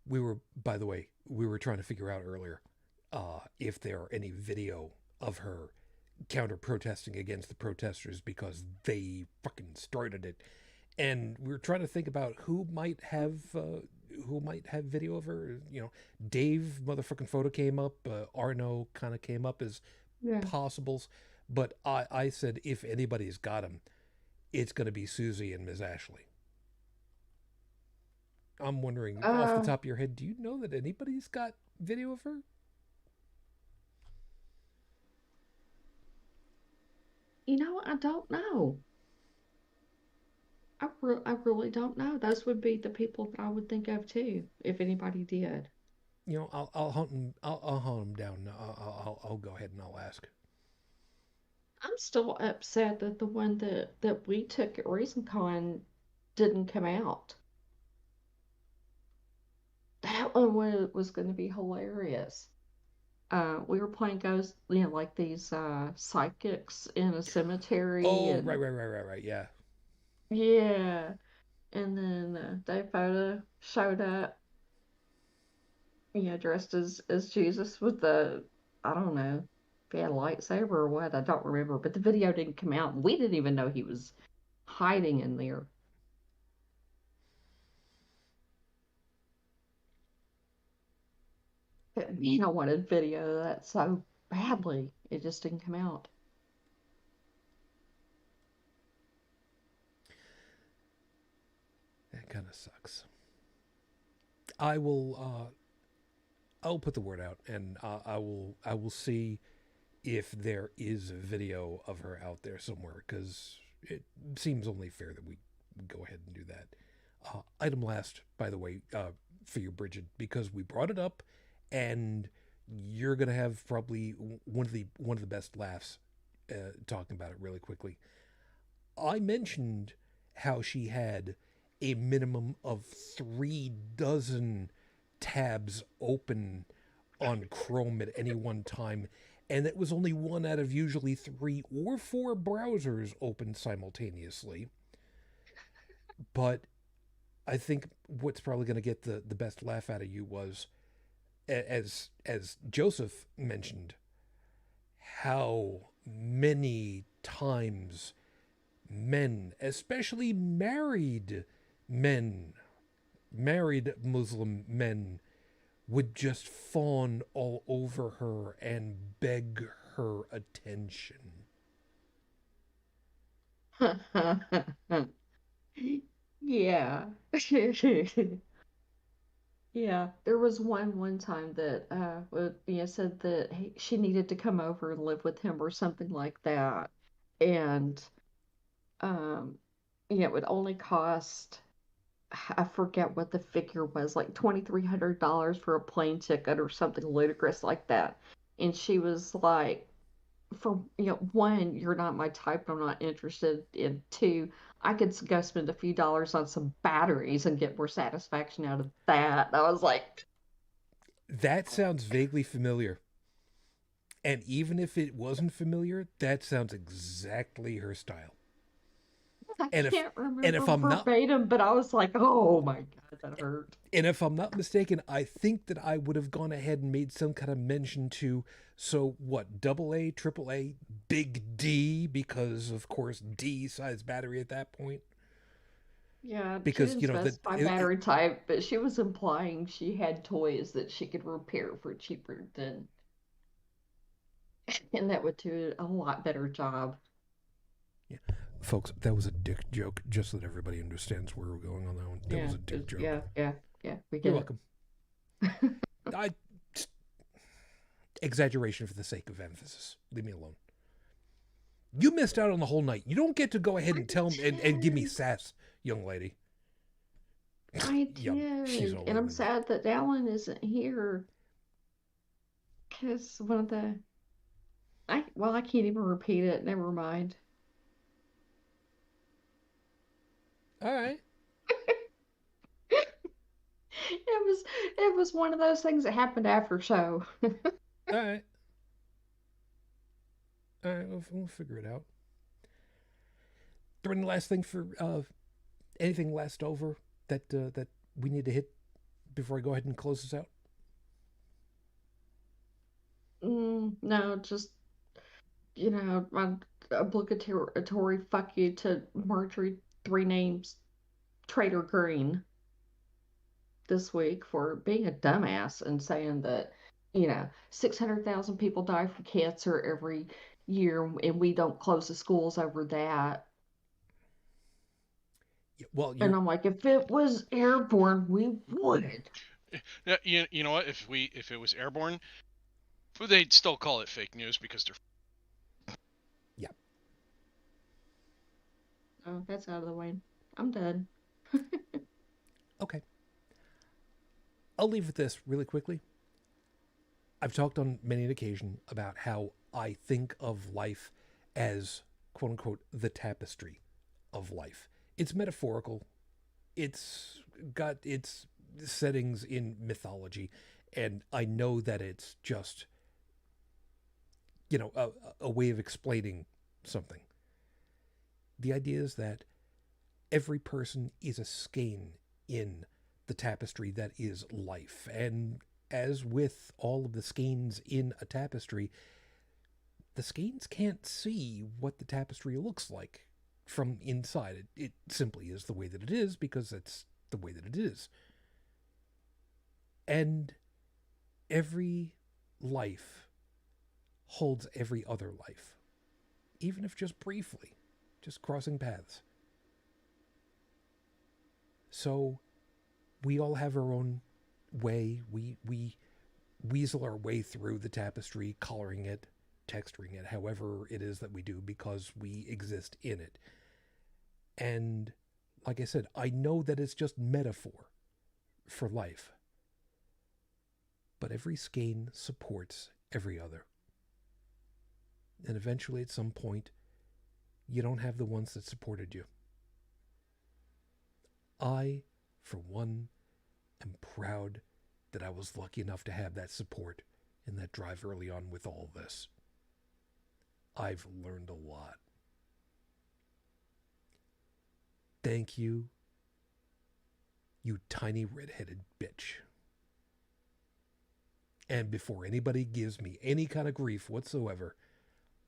We were, by the way, we were trying to figure out earlier if there are any video of her counter protesting against the protesters because they fucking started it, and we were trying to think about who might have video of her. Dave motherfucking photo came up. Arno kind of came up as Yeah. possibles, but I said if anybody's got him, it's going to be Susie and Ms. Ashley. I'm wondering, off the Uh, top of your head, do you know that anybody's got video of her? I don't know. I really don't know. Those would be the people that I would think of too, if anybody did. I'll hunt him. I'll hunt him down. I'll go ahead and I'll ask. I'm still upset that the one that we took at ReasonCon didn't come out. That one was going to be hilarious. We were playing ghosts, like these psychics in a cemetery, Oh, and right. Yeah. yeah, and then Dave Fota showed up, dressed as Jesus with the, I don't know if he had a lightsaber or what, I don't remember, but the video didn't come out, and we didn't even know he was hiding in there. But, I wanted video of that so badly, it just didn't come out. That kind of sucks. I will. I'll put the word out, and I will see if there is a video of her out there somewhere, because it seems only fair that we go ahead and do that. Item last, by the way, for you, Bridget, because we brought it up, and you're gonna have probably one of the best laughs talking about it really quickly. I mentioned how she had a minimum of 3 dozen tabs open on Chrome at any one time, and it was only one out of usually 3 or 4 browsers open simultaneously. But I think what's probably going to get the best laugh out of you was, as Joseph mentioned, how many times men, especially married Muslim men, would just fawn all over her and beg her attention. Yeah. Yeah, there was one time that Mia said that she needed to come over and live with him or something like that, and um, yeah, it would only cost, I forget what the figure was, like $2,300 for a plane ticket or something ludicrous like that, and she was like, for one, you're not my type, I'm not interested. In two, I could go spend a few dollars on some batteries and get more satisfaction out of that. And I was like, That sounds vaguely familiar. And even if it wasn't familiar, that sounds exactly her style. I And if can't and remember if I'm not verbatim, but I was like, oh my God, that hurt. and if I'm not mistaken, I think that I would have gone ahead and made some kind of mention to, so what, double A, triple A, big D, because of course D size battery at that point. Yeah, she Because didn't you know that specify battery type, but she was implying she had toys that she could repair for cheaper than, and that would do a lot better job. yeah. Folks, that was a dick joke, just so that everybody understands where we're going on that one. That Yeah, was a dick joke. yeah, we You're get welcome. I exaggeration for the sake of emphasis. Leave me alone. You missed out on the whole night. You don't get to go ahead and tell me and give me sass, young lady. I Yeah, she's did, all and I'm over me. sad that Alan isn't here because one of the I can't even repeat it. Never mind. All right. It was one of those things that happened after show. All right. All right. We'll figure it out. There any last thing for anything last over that we need to hit before I go ahead and close this out? No, just my obligatory fuck you to Marjorie Three Names Trader Green this week for being a dumbass and saying that 600,000 people die from cancer every year, and we don't close the schools over that. Yeah, well, And you're I'm like, if it was airborne, we would. Yeah, you know what? If it was airborne, they'd still call it fake news because they're. yeah. Oh, that's out of the way. I'm done. Okay. I'll leave with this really quickly. I've talked on many an occasion about how I think of life as quote unquote the tapestry of life. It's metaphorical. It's got its settings in mythology, and I know that it's just a way of explaining something. The idea is that every person is a skein in the tapestry that is life, and as with all of the skeins in a tapestry, the skeins can't see what the tapestry looks like from inside. It simply is the way that it is because it's the way that it is. And every life holds every other life, even if just briefly, just crossing paths. So we all have our own way. We weasel our way through the tapestry, coloring it, texturing it, however it is that we do, because we exist in it. And like I said, I know that it's just metaphor for life. But every skein supports every other. And eventually, at some point, you don't have the ones that supported you. I, for one, am proud that I was lucky enough to have that support and that drive early on with all this. I've learned a lot. Thank you, you tiny red-headed bitch. And before anybody gives me any kind of grief whatsoever,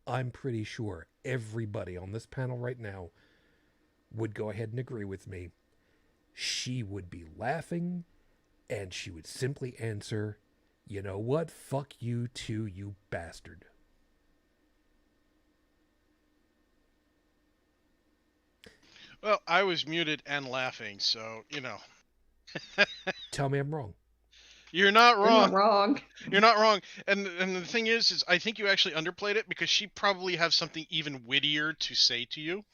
I'm pretty sure everybody on this panel right now would go ahead and agree with me. She would be laughing, and she would simply answer, you know what? Fuck you too, you bastard. Well, I was muted and laughing, so Tell me I'm wrong. you're not You're not wrong. wrong. You're not wrong. And the thing is I think you actually underplayed it because she probably has something even wittier to say to you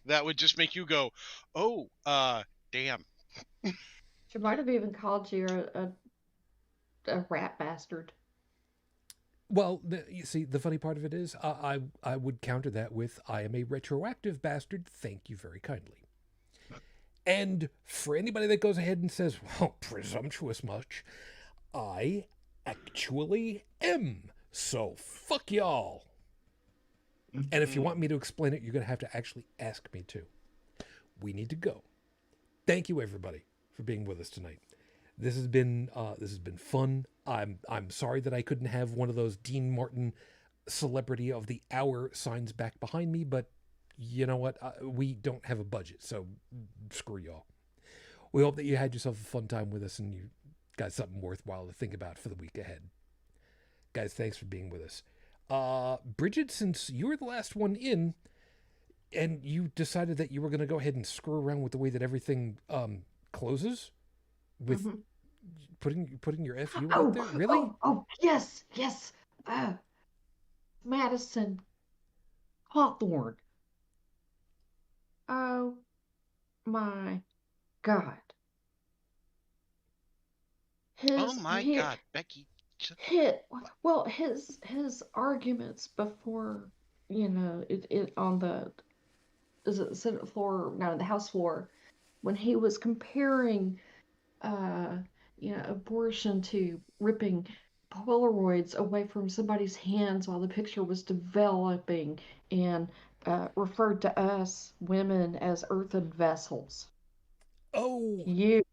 that would just make you go, "Oh, damn." She might have even called you a rat bastard. Well, you see, the funny part of it is, I would counter that with, I am a retroactive bastard. Thank you very kindly. And for anybody that goes ahead and says, well, presumptuous much, I actually am. So fuck y'all. And if you want me to explain it, you're going to have to actually ask me to. We need to go. Thank you, everybody, for being with us tonight. This has been fun. I'm sorry that I couldn't have one of those Dean Martin celebrity of the hour signs back behind me, but you know what? We don't have a budget, so screw y'all. We hope that you had yourself a fun time with us and you got something worthwhile to think about for the week ahead. Guys, thanks for being with us. Bridget, since you were the last one in, and you decided that you were going to go ahead and screw around with the way that everything closes, with Mhm. putting your FU out there, really? Yes, yes. Madison Hawthorne. Oh my God. Oh His my he God, Becky. hit well his arguments before it on the is it the Senate floor, no, the House floor, when he was comparing uh abortion to ripping Polaroids away from somebody's hands while the picture was developing, and referred to us women as earthen vessels. Oh, You,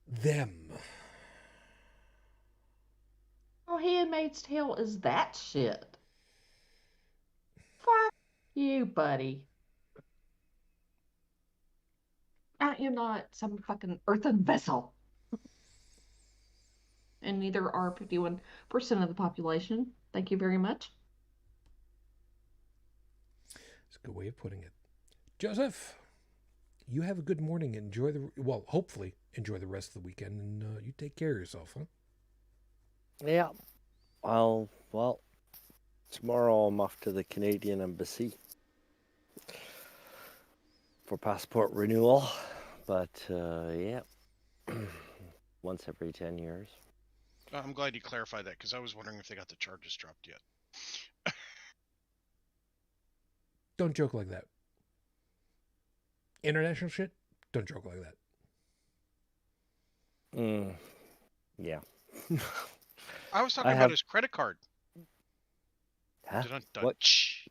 them. oh, Handmaid's Tale is that shit. Fuck you, buddy. I am not some fucking earthen vessel. And neither are 51% of the population. Thank you very much. It's a good way of putting it. Joseph, you have a good morning. Enjoy hopefully enjoy the rest of the weekend, and you take care of yourself, huh? Yeah. Well, tomorrow I'm off to the Canadian Embassy for passport renewal. But, yeah. Once every 10 years. I'm glad you clarified that because I was wondering if they got the charges dropped yet. Don't joke like that. International shit, don't joke like that. Yeah. I was talking I about have. his credit card. Huh? Dun-dun-dun. What? Shh.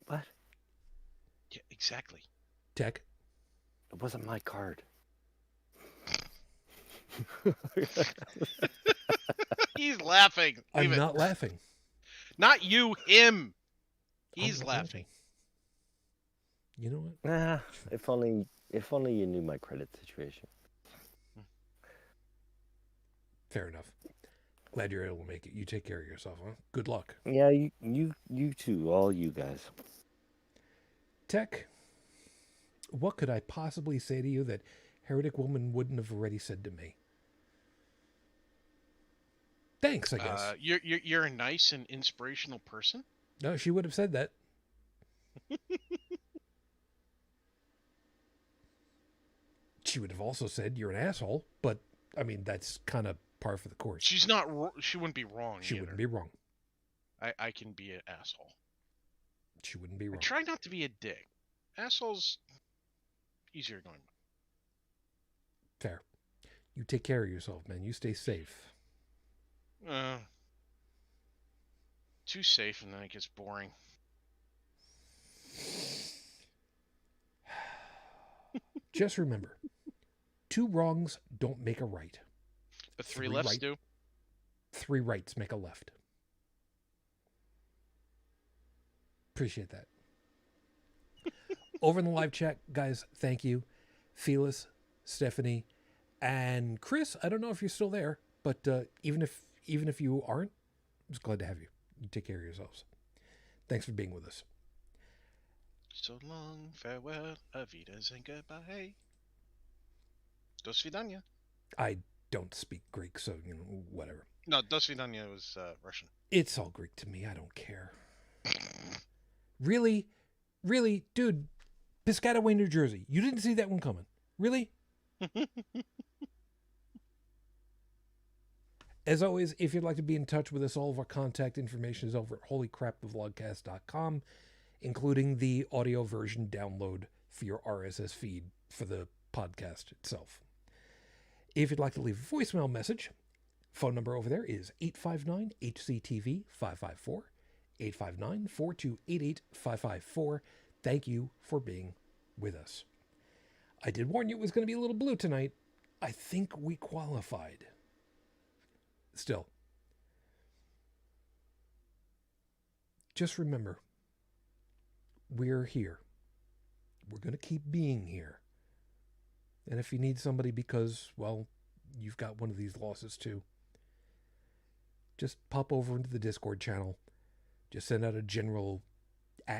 What? Yeah, exactly. Tech, It wasn't my card. He's laughing. I'm Leave it. not laughing. Not you, him. I'm He's not laughing. You know what? If only you knew my credit situation. Fair enough. Glad you're able to make it. You take care of yourself, huh? Good luck. Yeah, you too, all you guys. Tech, what could I possibly say to you that Heretic Woman wouldn't have already said to me? Thanks, I guess. You're a nice and inspirational person. No, she would have said that. She would have also said you're an asshole, but I mean that's kind of par for the course. She's not. She wouldn't be wrong. She either. wouldn't be wrong. I can be an asshole. She wouldn't be wrong. I try not to be a dick. Assholes easier going. Fair. You take care of yourself, man. You stay safe. Too safe, and then it gets boring. Just remember, 2 wrongs don't make a right. But 3 lefts do. 3 rights make a left. Appreciate that. Over in the live chat, guys, thank you. Phyllis, Stephanie, and Chris. I don't know if you're still there, but even if you aren't, I'm just glad to have you. You take care of yourselves. Thanks for being with us. So So long, farewell, avidas and goodbye. Do svidanya. I don't speak Greek, so, whatever. No, do svidanya was Russian. It's all Greek to me. I don't care. Really? Really? Dude, Piscataway, New Jersey. You didn't see that one coming. Really? As always, if you'd like to be in touch with us, all of our contact information is over at holycrapthevlogcast.com, including the audio version download for your RSS feed for the podcast itself. If you'd like to leave a voicemail message, phone number over there is 859-HCTV-554, 859-4288-554. Thank you for being with us. I did warn you it was going to be a little blue tonight. I think we qualified. Still, just remember, we're here. We're going to keep being here. And if you need somebody because, well, you've got one of these losses too, just pop over into the Discord channel. Just send out a general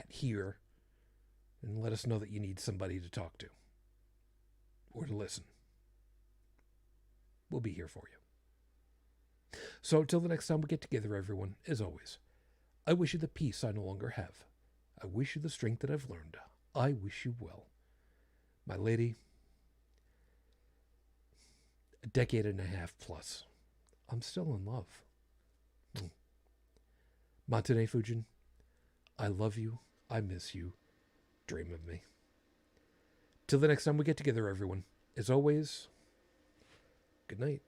@here and let us know that you need somebody to talk to or to listen. We'll be here for you. So until the next time we get together, everyone, as always, I wish you the peace I no longer have. I wish you the strength that I've learned. I wish you well. My lady, a decade and a half plus, I'm still in love. Matane Fujin, I love you. I miss you. Dream of me. Till the next time we get together, everyone, as always, good night.